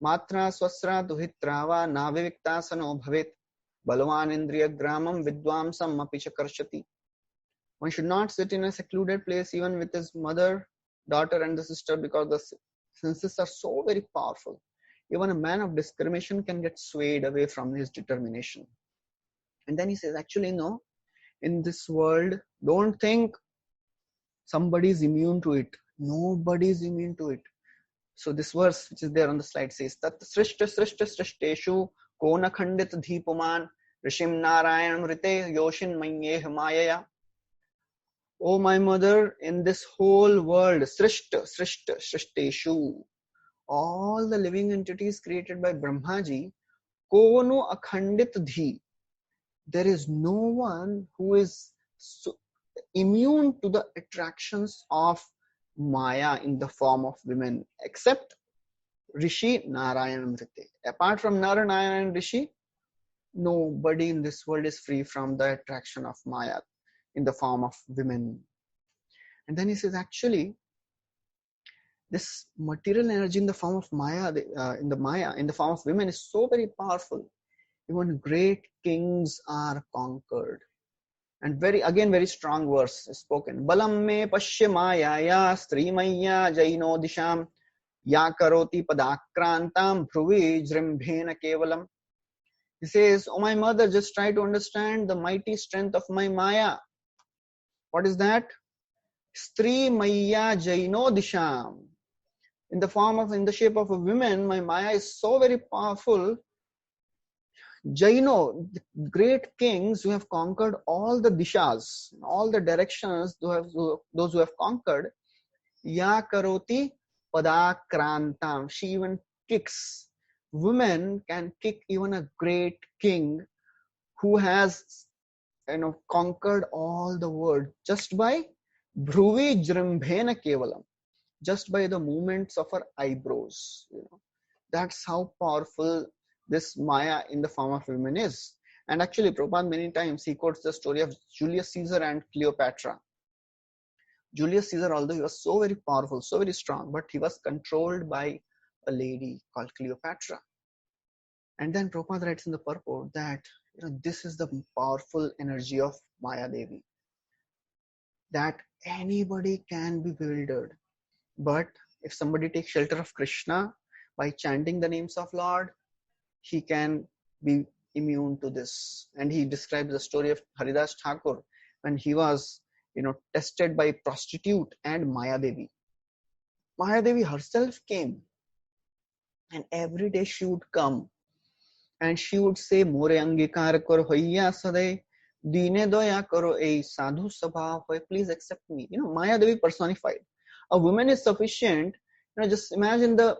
Matra swasra duhitrava naviviktasano bhavet balavan indriya gramam vidvamsam apicha karshati. One should not sit in a secluded place even with his mother, daughter, and the sister, because the senses are so very powerful. Even a man of discrimination can get swayed away from his determination. And then he says, actually, no, in this world, don't think somebody is immune to it. Nobody is immune to it. So this verse, which is there on the slide, says, Tat srishta srishta srishteshu kona khandit dhipuman rishim narayan mrite yoshin manye himayaya. Oh my mother, in this whole world, srishta srishteshu, all the living entities created by Brahmaji, kono akhandit dhi, there is no one who is immune to the attractions of Maya in the form of women, except Rishi Narayan Mrite. Apart from Narayan and Rishi, nobody in this world is free from the attraction of Maya in the form of women. And then he says, actually, this material energy in the form of Maya, in the form of women, is so very powerful. Even great kings are conquered. And very strong verse is spoken. Balam me pashya maya strimaya jaino disham ya karoti padakrantam bhruvi jrimbhena kevalam. He says, oh my mother, just try to understand the mighty strength of my Maya. What is that? Strimaya jaino disham. In the shape of a woman, my Maya is so very powerful. Jaino, the great kings who have conquered all the dishas, all the directions, those who have conquered, ya karoti padakrantam. She even kicks. Women can kick even a great king who has conquered all the world just by bhruvi jrimbhena kevalam, just by the movements of her eyebrows. That's how powerful this Maya in the form of women is. And actually, Prabhupada many times he quotes the story of Julius Caesar and Cleopatra. Julius Caesar, although he was so very powerful, so very strong, but he was controlled by a lady called Cleopatra. And then Prabhupada writes in the purport that this is the powerful energy of Maya Devi, that anybody can be bewildered. But if somebody takes shelter of Krishna by chanting the names of Lord, he can be immune to this. And he describes the story of Haridas Thakur when he was tested by prostitute and Maya Devi. Maya Devi herself came, and every day she would come and she would say, More angikar karo hoya sade, dine doya karo ei sadhu sabha hoy, please accept me. Maya Devi personified. A woman is sufficient. Just imagine the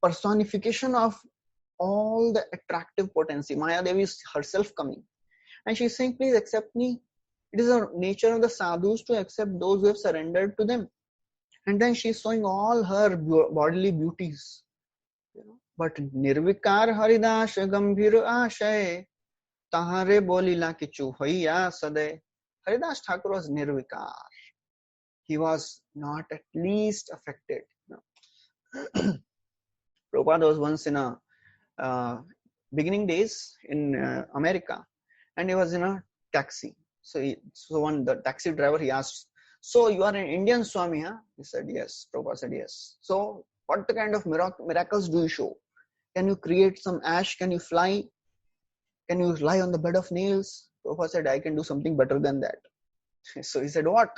personification of all the attractive potency. Maya Devi is herself coming. And she's saying, please accept me. It is the nature of the sadhus to accept those who have surrendered to them. And then she's showing all her bodily beauties. But Nirvikar Haridas Gambhir Ashay Tahare Bolila Kichu Hoya Sade. Haridas Thakur was Nirvikar. He was not at least affected. Prabhupada was once in a beginning days in America, and he was in a taxi. The taxi driver, he asked, so you are an Indian Swami, huh? He said, yes. Prabhupada said, yes. So what kind of miracles do you show? Can you create some ash? Can you fly? Can you lie on the bed of nails? Prabhupada said, I can do something better than that. So he said, what?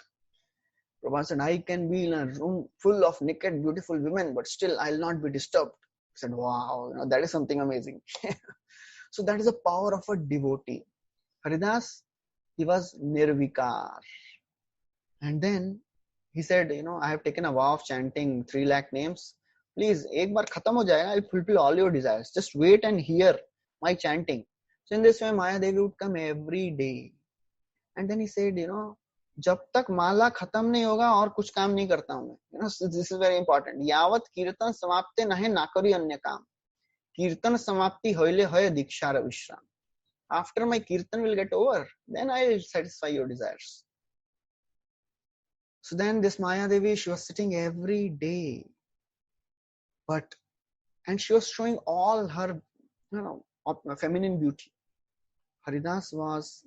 Prabhupada said, I can be in a room full of naked, beautiful women, but still I'll not be disturbed. He said, wow, that is something amazing. So that is the power of a devotee. Haridas, he was nirvikar. And then he said, I have taken a vow of chanting 3 lakh names. Please, ek bar khatam ho jayega, I'll fulfill all your desires. Just wait and hear my chanting. So in this way, Maya Devi would come every day. And then he said, जब तक माला खत्म नहीं होगा और कुछ काम नहीं करता हूं मैं. This is very important. यावत कीर्तन समाप्ते नहे ना करी अन्य काम. कीर्तन समाप्ति होइले होय दीक्षार विश्राम. After my kirtan will get over, then I will satisfy your desires. So then this Maya Devi, she was sitting every day, and she was showing all her, feminine beauty. Haridas was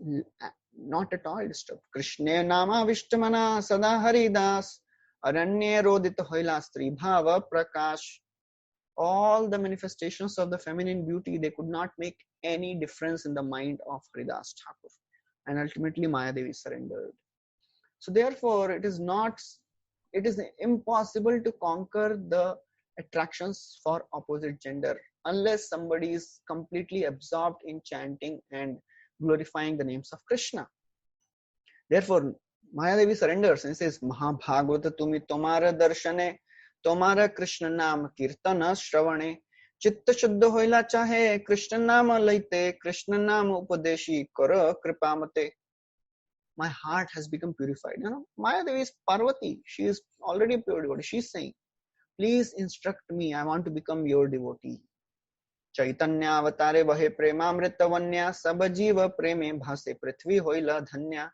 not at all disturbed. Krishna nama vishtamana sada Haridas aranye rodita hoila stri bhava prakash. All the manifestations of the feminine beauty, they could not make any difference in the mind of Haridas Thakur. And ultimately Maya Devi surrendered. So therefore, it is impossible to conquer the attractions for opposite gender unless somebody is completely absorbed in chanting and glorifying the names of Krishna. Therefore, Maya Devi surrenders and says, Mahabhagavata tumi tomara darshane, tomara Krishna naam kirtana shravane, chitta shuddha hoila chahe, Krishna naam laite, Krishna naam upadeshi kara kripamate. My heart has become purified. Maya Devi is Parvati. She is already a pure devotee. She is saying, please instruct me. I want to become your devotee. Chaitanya avatare vahe premamrita vanya sabajiva preme bhase prithvi hoila dhanya.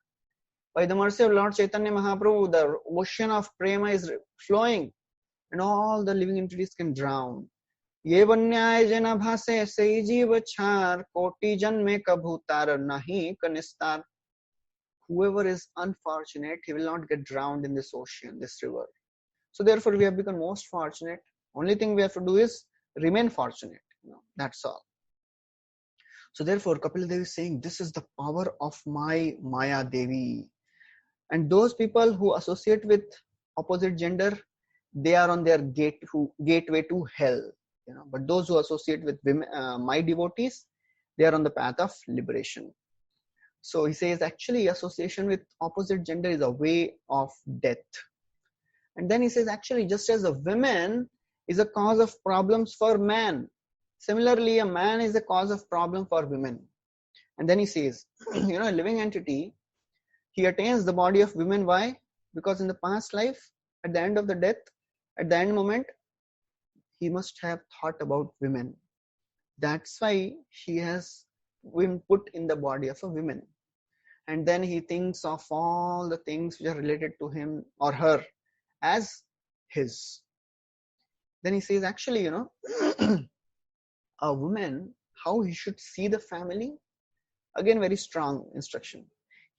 By the mercy of Lord Chaitanya Mahaprabhu, the ocean of prema is flowing and all the living entities can drown. Ye vanyaya jana bhase sei jiva char koti janme kabhutar nahi kanistar. Whoever is unfortunate, he will not get drowned in this ocean, this river. So therefore, we have become most fortunate. Only thing we have to do is remain fortunate. That's all. So therefore, Kapila Devi is saying, this is the power of my Maya Devi. And those people who associate with opposite gender, they are on their gateway to hell. But those who associate with women, my devotees, they are on the path of liberation. So he says, actually, association with opposite gender is a way of death. And then he says, actually, just as a woman is a cause of problems for man, similarly, a man is a cause of problem for women. And then he says, a living entity, he attains the body of women. Why? Because in the past life, at the end of the death, at the end moment, he must have thought about women. That's why he has been put in the body of a woman. And then he thinks of all the things which are related to him or her as his. Then he says, actually, a woman, how he should see the family. Again, very strong instruction.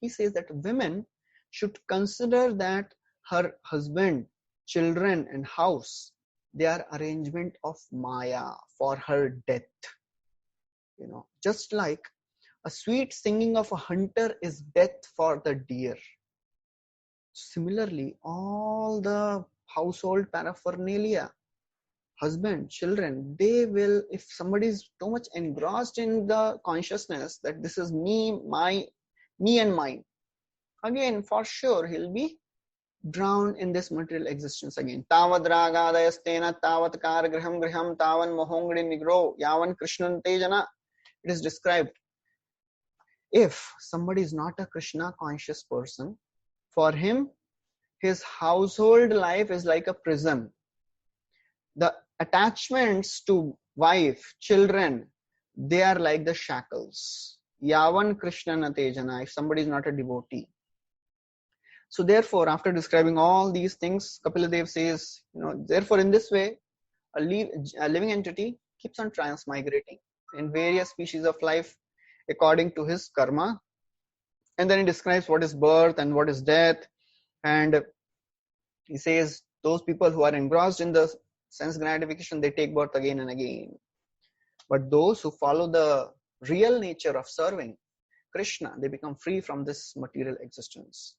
He says that women should consider that her husband, children, and house, they are arrangement of Maya for her death. Just like a sweet singing of a hunter is death for the deer. Similarly, all the household paraphernalia, husband, children, they will, if somebody is too much engrossed in the consciousness that this is me and mine, again, for sure, he'll be drowned in this material existence again. Tavad ragadayastena tavat kar griham griham tavan mohongri nigro yavan krishnan tejana. It is described. If somebody is not a Krishna conscious person, for him, his household life is like a prison. The attachments to wife, children, they are like the shackles. Yavan Krishna Natejana, if somebody is not a devotee. So therefore, after describing all these things, Kapila Dev says, therefore in this way, a living entity keeps on transmigrating in various species of life according to his karma. And then he describes what is birth and what is death. And he says those people who are engrossed in the sense gratification, they take birth again and again. But those who follow the real nature of serving Krishna, they become free from this material existence.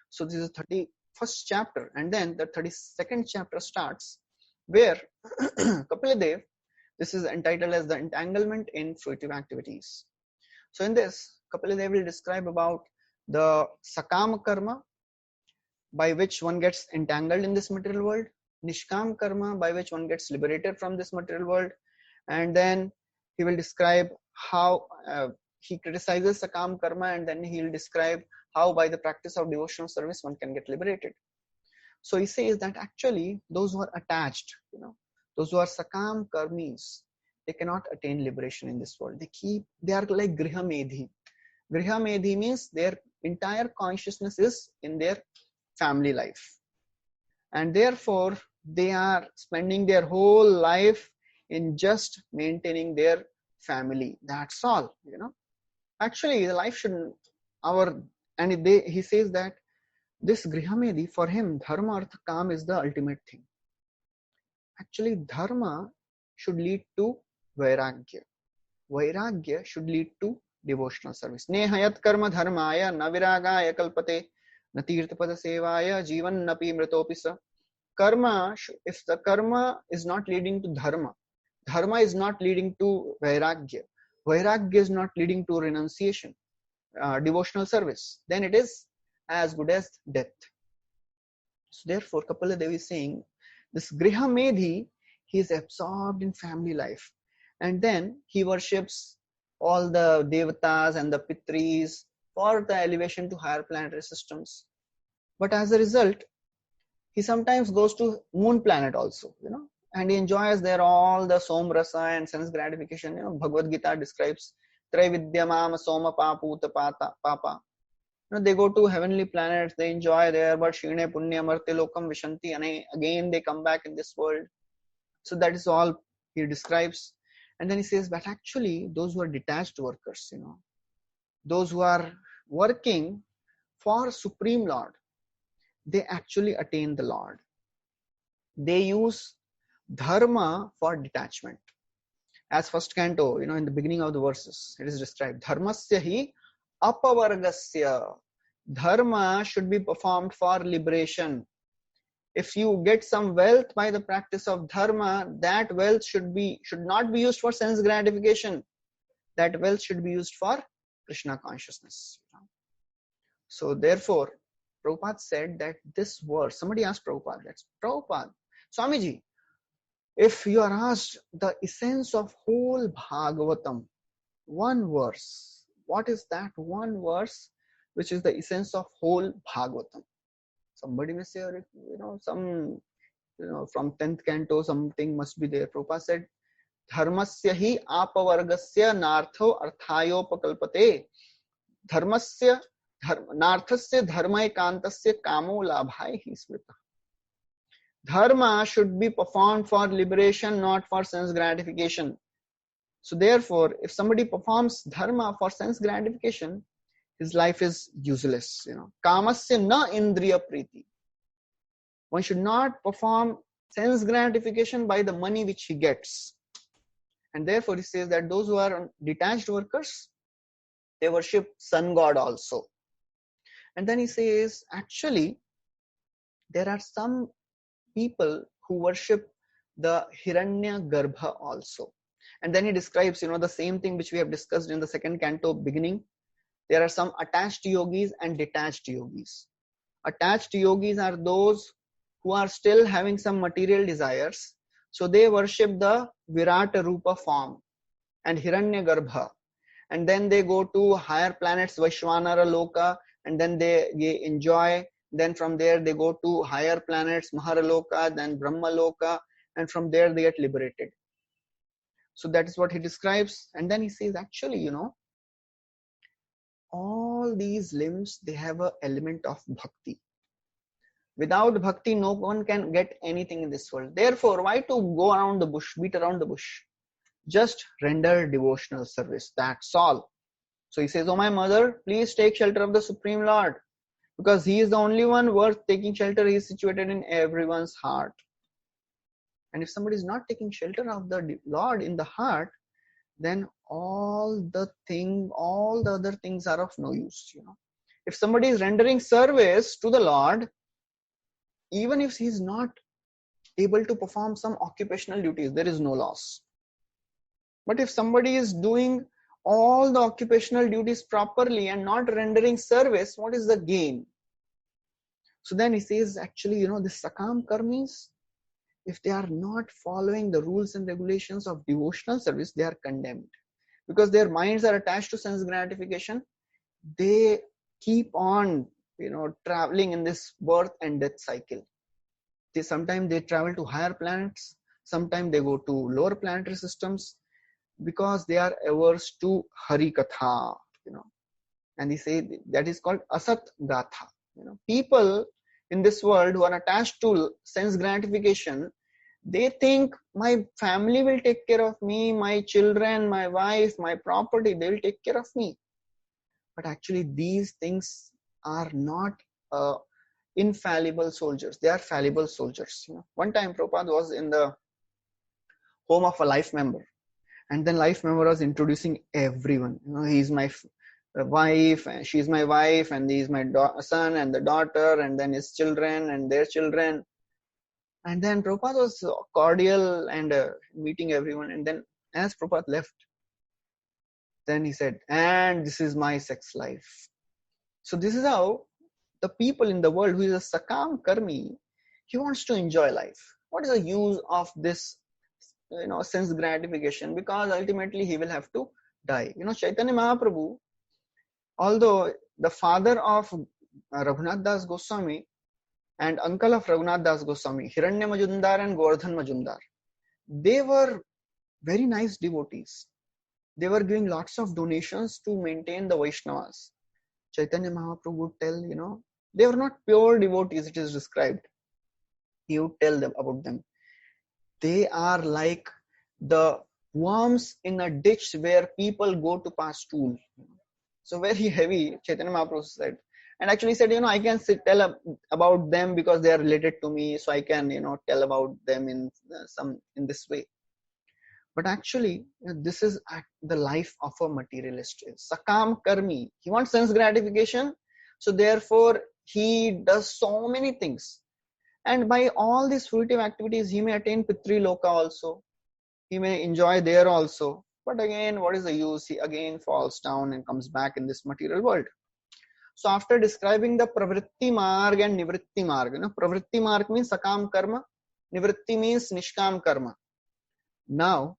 So this is 31st chapter, and then the 32nd chapter starts where Kapila, this is entitled as the entanglement in fruitive activities. So in this, Kapila will describe about the sakama karma by which one gets entangled in this material world, nishkam karma by which one gets liberated from this material world, and then he will describe how he criticizes sakam karma, and then he will describe how by the practice of devotional service one can get liberated. So he says that actually those who are attached, those who are sakam karmis, they cannot attain liberation in this world. They are like griha medhi. Griha medhi means their entire consciousness is in their family life, and therefore they are spending their whole life in just maintaining their family. That's all. Actually the life shouldn't he says that this grihamedi, for him dharma artha kam is the ultimate thing. Actually dharma should lead to vairagya should lead to devotional service. Nehayat karma dharmaya na viragaya kalpate na tirthapada sevaya jivan napi mritopi sa. Karma, if the karma is not leading to dharma is not leading to vairagya is not leading to renunciation, devotional service, then it is as good as death. So therefore Kapila Devi is saying this griha medhi, he is absorbed in family life, and then he worships all the devatas and the pitris for the elevation to higher planetary systems. But as a result, he sometimes goes to moon planet also, and he enjoys there all the somrasa and sense gratification. Bhagavad Gita describes Traividyamama Soma Paputa Papa. They go to heavenly planets, they enjoy there, but Shine Punya Marte Lokam Vishanti, and again they come back in this world. So that is all he describes. And then he says, but actually those who are detached workers, those who are working for Supreme Lord, they actually attain the Lord. They use dharma for detachment. As first canto, in the beginning of the verses, it is described, dharmasya hi apavargasya. Dharma should be performed for liberation. If you get some wealth by the practice of dharma, that wealth should not be used for sense gratification. That wealth should be used for Krishna consciousness. So therefore, Prabhupada said that this verse, somebody asked Prabhupada, that's Prabhupada, Swamiji, if you are asked the essence of whole Bhagavatam, one verse, what is that one verse which is the essence of whole Bhagavatam? Somebody may say, from 10th canto, something must be there. Prabhupada said, dharmasya hi apavargasya nartho arthayopakalpate. Dharmasya narthasya dharma ekantasya kamo labhai hi smrita. Dharma should be performed for liberation, not for sense gratification. So therefore, if somebody performs dharma for sense gratification, his life is useless. Kamasya na indriya priti. One should not perform sense gratification by the money which he gets. And therefore he says that those who are detached workers, they worship sun god also. And then he says, actually, there are some people who worship the Hiranya Garbha also. And then he describes, the same thing which we have discussed in the second canto beginning. There are some attached yogis and detached yogis. Attached yogis are those who are still having some material desires. So they worship the Virata Rupa form and Hiranya Garbha. And then they go to higher planets, Vaishwanara Loka, and then they enjoy. Then from there they go to higher planets, Maharaloka, then Brahma Loka, and from there they get liberated. So that is what he describes. And then he says, actually, all these limbs, they have an element of bhakti. Without bhakti, no one can get anything in this world. Therefore, why to go around the bush, beat around the bush? Just render devotional service. That's all. So he says, "Oh my mother, please take shelter of the Supreme Lord, because he is the only one worth taking shelter. He is situated in everyone's heart." And if somebody is not taking shelter of the Lord in the heart, then all the other things are of no use. If somebody is rendering service to the Lord, even if he is not able to perform some occupational duties, there is no loss. But if somebody is doing all the occupational duties properly and not rendering service, what is the gain? So then he says, actually, the sakam karmis, if they are not following the rules and regulations of devotional service, they are condemned. Because their minds are attached to sense gratification, they keep on, traveling in this birth and death cycle. Sometimes they travel to higher planets, sometimes they go to lower planetary systems, because they are averse to Hari Katha, and they say that is called Asat Gatha. People in this world who are attached to sense gratification, they think my family will take care of me, my children, my wife, my property, they will take care of me. But actually these things are not infallible soldiers, they are fallible soldiers. One time Prabhupada was in the home of a life member, and then life member was introducing everyone. He's my wife, and she's my wife, and he's my son and the daughter, and then his children and their children. And then Prabhupada was cordial and meeting everyone. And then as Prabhupada left, then he said, "And this is my sex life." So this is how the people in the world who is a sakam karmi, he wants to enjoy life. What is the use of this sense gratification? Because ultimately he will have to die. Chaitanya Mahaprabhu, although the father of Raghunath Das Goswami and uncle of Raghunath Das Goswami, Hiranya Majumdar and Govardhan Majumdar, they were very nice devotees. They were giving lots of donations to maintain the Vaishnavas. Chaitanya Mahaprabhu would tell, they were not pure devotees, it is described. He would tell them about them. They are like the worms in a ditch where people go to pass stool. So very heavy, Chaitanya Mahaprabhu said. And actually said, I can tell about them because they are related to me, so I can, tell about them in this way. But actually, this is the life of a materialist. Sakam karmi. He wants sense gratification, so therefore he does so many things. And by all these fruitive activities, he may attain Pitri Loka also. He may enjoy there also. But again, what is the use? He again falls down and comes back in this material world. So after describing the Pravritti Marg and Nivritti Marg, Pravritti Marg means Sakam Karma, Nivritti means Nishkam Karma. Now,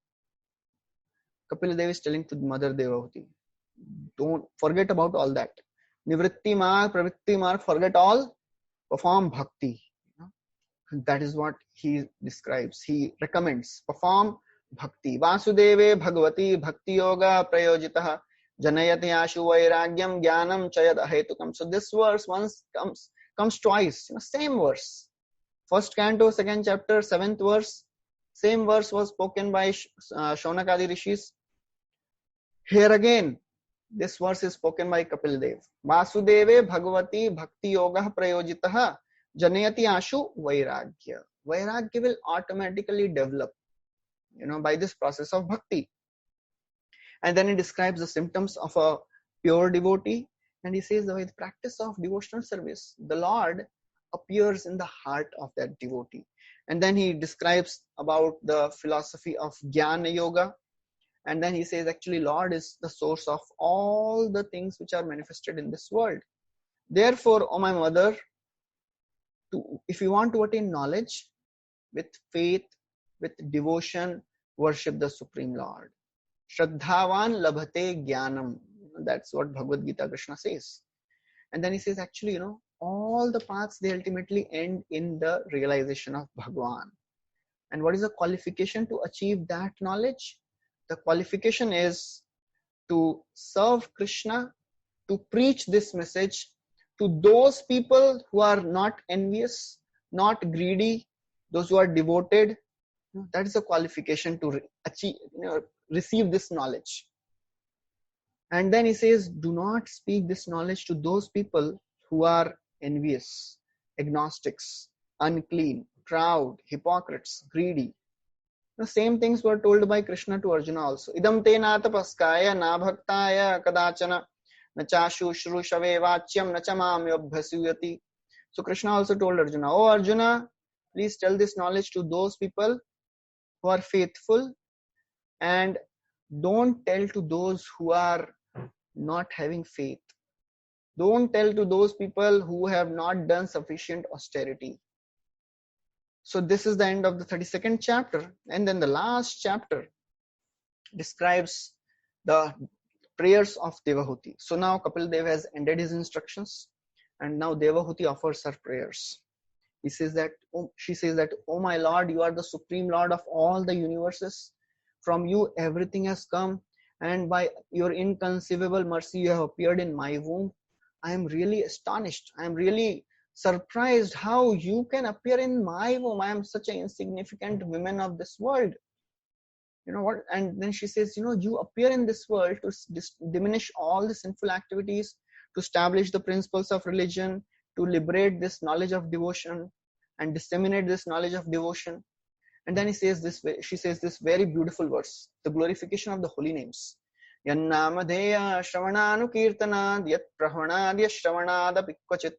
Kapila Dev is telling to Mother Devavati, don't forget about all that. Nivritti Marg, Pravritti Marg, forget all, perform bhakti. That is what he describes. He recommends, perform bhakti. Vasudeve Bhagavati Bhakti Yoga Prayojitaha Janayati Ashu Vairagyam Jnanam Chayad Ahetukam. So this verse once comes twice, same verse. First canto, second chapter, 7th verse. Same verse was spoken by Shaunakadi Rishis. Here again, this verse is spoken by Kapil Dev. Vasudeve Bhagavati Bhakti Yoga Prayojitaha Janayati Ashu Vairagya. Vairagya will automatically develop, by this process of bhakti. And then he describes the symptoms of a pure devotee. And he says that with the practice of devotional service, the Lord appears in the heart of that devotee. And then he describes about the philosophy of Jnana Yoga. And then he says actually Lord is the source of all the things which are manifested in this world. Therefore, O my mother, if you want to attain knowledge, with faith, with devotion, worship the Supreme Lord. Shraddhavan labhate jnanam. That's what Bhagavad Gita Krishna says. And then he says actually, all the paths, they ultimately end in the realization of Bhagwan. And what is the qualification to achieve that knowledge? The qualification is to serve Krishna, to preach this message to those people who are not envious, not greedy, those who are devoted. That is a qualification to achieve, receive this knowledge. And then he says, do not speak this knowledge to those people who are envious, agnostics, unclean, proud, hypocrites, greedy. The same things were told by Krishna to Arjuna also. Idam te na tapaskaya na bhaktaya kadachana na cha shushrusave vachyam na cha mam yobhyasuyati. So Krishna also told Arjuna, oh Arjuna, please tell this knowledge to those people who are faithful, and don't tell to those who are not having faith. Don't tell to those people who have not done sufficient austerity. So this is the end of the 32nd chapter. And then the last chapter describes the prayers of Devahuti. So now Kapil Dev has ended his instructions, and now Devahuti offers her prayers. She says that, oh my Lord, you are the supreme Lord of all the universes. From you everything has come, and by your inconceivable mercy you have appeared in my womb. I am really astonished. I am really surprised how you can appear in my womb. I am such an insignificant woman of this world. You know what? And then she says, you appear in this world to diminish all the sinful activities, to establish the principles of religion, to liberate this knowledge of devotion and disseminate this knowledge of devotion. And then she says this very beautiful verse, the glorification of the holy names. Yannamadeya shravananu kirtanad yat prahanadya shravanada pikkvachit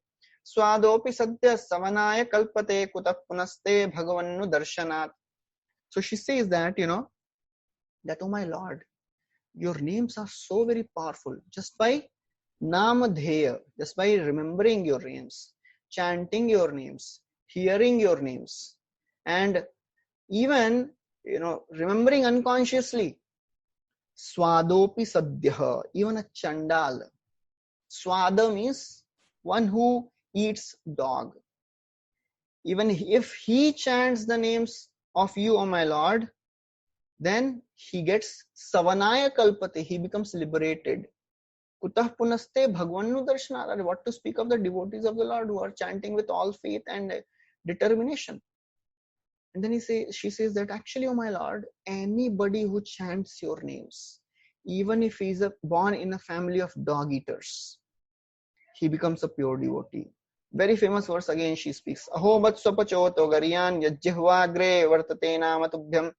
swadopi sadya savanaya kalpate kutah punaste bhagavannu darshanat. So she says that, that, oh my Lord, your names are so very powerful. Just by namadheya, just by remembering your names, chanting your names, hearing your names, and even, remembering unconsciously. Swadopi sadhya, even a chandal. Swada means one who eats dog. Even if he chants the names of you, O my Lord, then he gets savanaya kalpate, he becomes liberated. Kutah punaste bhagavanu darshanat. What to speak of the devotees of the Lord who are chanting with all faith and determination. And then she says that actually, oh my Lord, anybody who chants your names, even if he is born in a family of dog eaters, he becomes a pure devotee. Very famous verse again she speaks. Aho vatsapachoto gariyan yajjihvagre vartate namatubhyam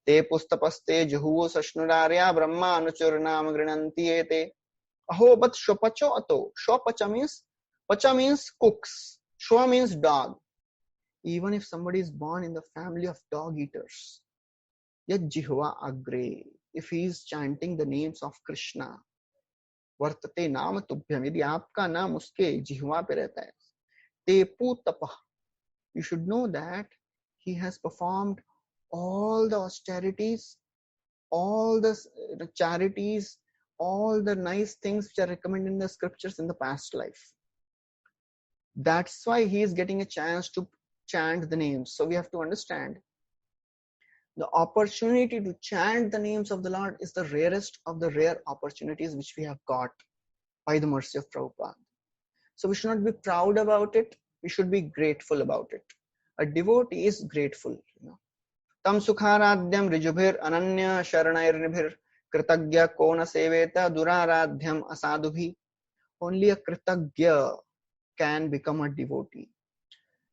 te pustapaste juhu sashnurarya brahma anuchurnam grinanti ete. Aho vatsapachoto. Pacha means cooks. Shwa means dog. Even if somebody is born in the family of dog eaters, yat jihva agre, if he is chanting the names of Krishna, vartate naam tubhyam, yadi aapka naam uske jihva pe rehta hai, tepu tapah, you should know that he has performed all the austerities, all the charities, all the nice things which are recommended in the scriptures in the past life. That's why he is getting a chance to chant the names. So we have to understand the opportunity to chant the names of the Lord is the rarest of the rare opportunities which we have got by the mercy of Prabhupada. So we should not be proud about it. We should be grateful about it. A devotee is grateful. Tam sukharadhyam rijubhir ananya sharanairnibhir kritagya kona seveta duraradhyam asadubhi. Only a kritagya can become a devotee.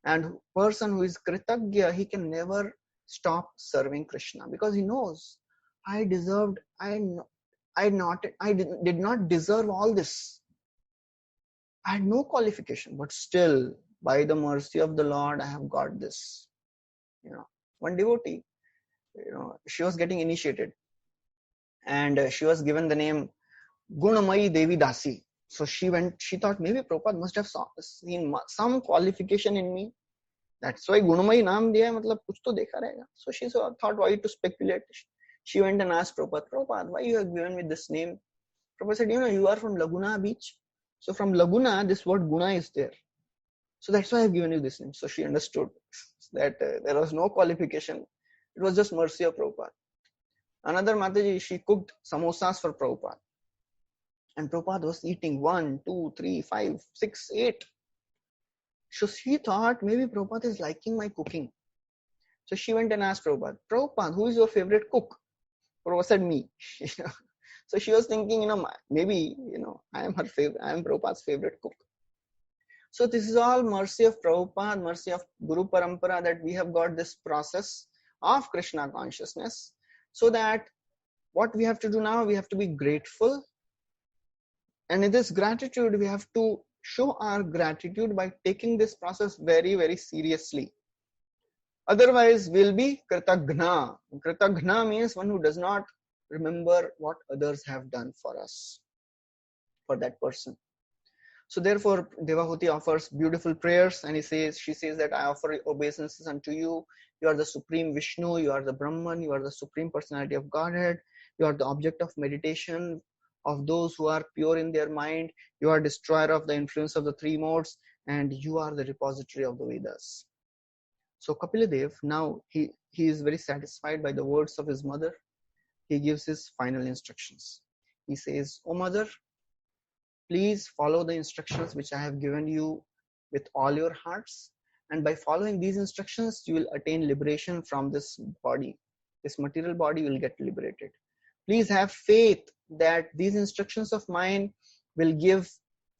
And person who is kritagya, he can never stop serving Krishna because he knows I did not deserve all this. I had no qualification, but still, by the mercy of the Lord, I have got this. One devotee, she was getting initiated, and she was given the name Gunamayi Devi Dasi. So she thought maybe Prabhupada must have seen some qualification in me. That's why Gunamayi naam diya hai, matlab kuch to dekha rahega. So she thought, why to speculate? She went and asked Prabhupada, why you have given me this name? Prabhupada said, you are from Laguna beach. So from Laguna, this word Guna is there. So that's why I have given you this name. So she understood that there was no qualification. It was just mercy of Prabhupada. Another Mataji, she cooked samosas for Prabhupada. And Prabhupada was eating 1, 2, 3, 5, 6, 8. So she thought maybe Prabhupada is liking my cooking. So she went and asked Prabhupada, who is your favorite cook? Prabhupada said, me. So she was thinking, maybe, I am Prabhupada's favorite cook. So this is all mercy of Prabhupada, mercy of Guru Parampara, that we have got this process of Krishna consciousness, so that what we have to do now, we have to be grateful. And in this gratitude, we have to show our gratitude by taking this process very, very seriously. Otherwise, we'll be Kritagna. Kritagna means one who does not remember what others have done for us, for that person. So therefore, Devahuti offers beautiful prayers, and she says that I offer obeisances unto you. You are the supreme Vishnu, you are the Brahman, you are the supreme personality of Godhead, you are the object of meditation of those who are pure in their mind, you are destroyer of the influence of the three modes, and you are the repository of the Vedas. So Kapila Dev, now he is very satisfied by the words of his mother. He gives his final instructions. He says, O mother, please follow the instructions which I have given you with all your hearts, and by following these instructions you will attain liberation from this body. This material body will get liberated. Please have faith that these instructions of mine will give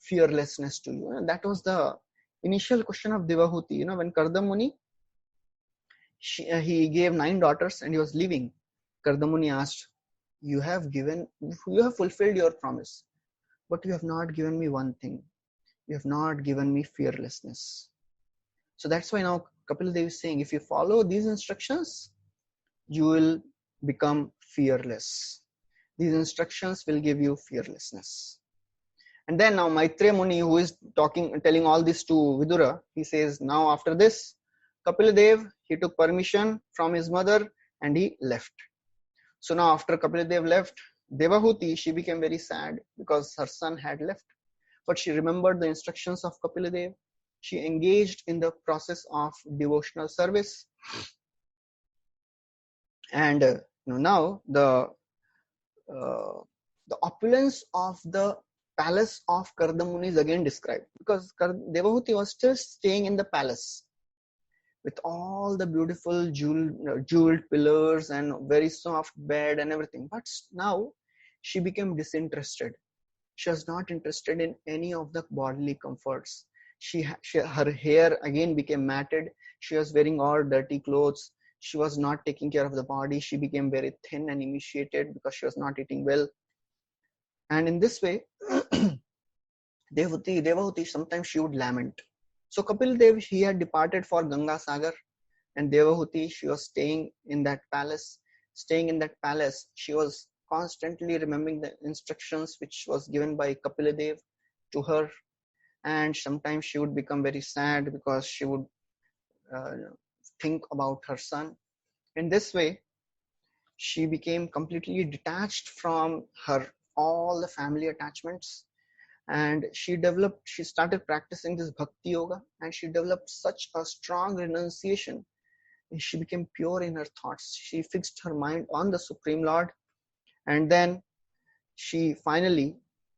fearlessness to you. And that was the initial question of Devahuti. When Kardamuni, he gave 9 daughters and he was leaving, Kardamuni asked, you have fulfilled your promise, but you have not given me one thing. You have not given me fearlessness. So that's why now Kapila Dev is saying, if you follow these instructions, you will become fearless. These instructions will give you fearlessness. And then now Maitreya Muni, who is telling all this to Vidura, he says, now after this, Kapila Dev, he took permission from his mother and he left. So now after Kapila Dev left, Devahuti, she became very sad because her son had left. But she remembered the instructions of Kapila Dev. She engaged in the process of devotional service. And now the opulence of the palace of Kardamuni is again described, because Devahuti was still staying in the palace with all the beautiful jeweled pillars and very soft bed and everything. But now she became disinterested. She was not interested in any of the bodily comforts. Her hair again became matted. She was wearing all dirty clothes. She was not taking care of the body. She became very thin and emaciated because she was not eating well. And in this way, Devahuti, sometimes she would lament. So Kapil Dev, he had departed for Ganga Sagar, and Devahuti, she was staying in that palace. Staying in that palace, she was constantly remembering the instructions which was given by Kapila Dev to her. And sometimes she would become very sad because she would think about her son. In this way, she became completely detached from all the family attachments, and she started practicing this bhakti yoga, and she developed such a strong renunciation. She became pure in her thoughts. She fixed her mind on the Supreme Lord, and then she finally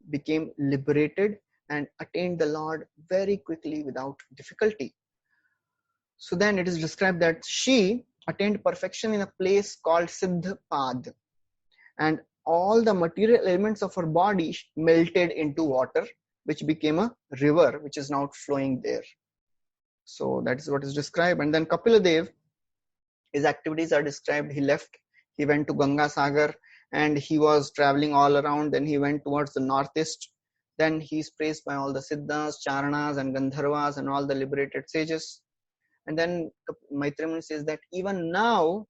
became liberated and attained the Lord very quickly without difficulty. So then it is described that she attained perfection in a place called Siddhapad, and all the material elements of her body melted into water, which became a river, which is now flowing there. So that is what is described. And then Kapila Dev, his activities are described. He went to Ganga Sagar, and he was traveling all around. Then he went towards the northeast. Then he is praised by all the Siddhas, Charanas and Gandharvas and all the liberated sages. And then Maitreya Muni says that even now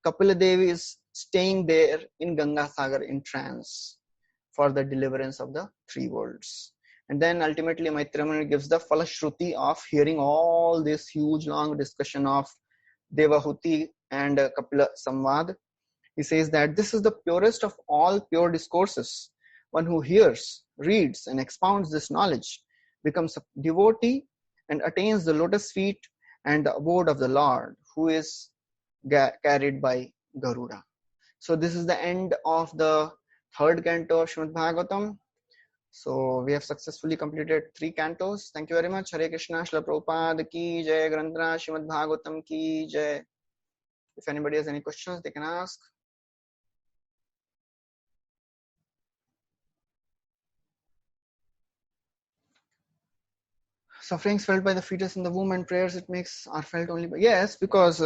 Kapila Devi is staying there in Ganga Sagar in trance for the deliverance of the three worlds. And then ultimately Maitreya Muni gives the Falashruti of hearing all this huge long discussion of Devahuti and Kapila Samvad. He says that this is the purest of all pure discourses. One who hears, reads and expounds this knowledge becomes a devotee and attains the lotus feet and the abode of the Lord, who is carried by Garuda. So this is the end of the third canto of Srimad Bhagavatam. So we have successfully completed 3 cantos. Thank you very much. Hare Krishna, Srila Prabhupada ki jai, Granthra Srimad Bhagavatam ki jai. If anybody has any questions, they can ask. Sufferings felt by the fetus in the womb and prayers it makes are felt only by, yes, because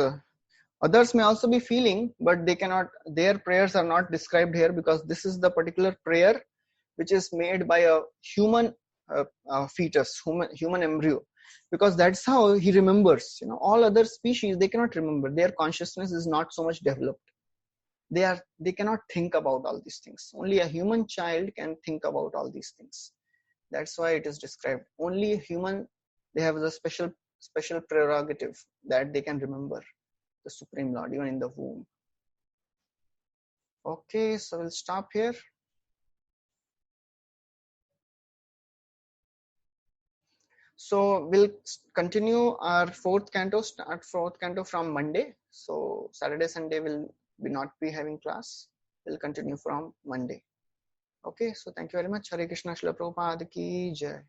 others may also be feeling, but they cannot, their prayers are not described here, because this is the particular prayer which is made by a human fetus, human embryo, because that's how he remembers. All other species, they cannot remember. Their consciousness is not so much developed. They cannot think about all these things. Only a human child can think about all these things. That's why it is described. Only a human, they have the special prerogative that they can remember the Supreme Lord even in the womb. Okay, so we'll stop here. So we'll continue our start fourth canto from Monday. So Saturday, Sunday will not be having class. We'll continue from Monday. Okay, so thank you very much. Hare Krishna, Srila Prabhupada ki jai.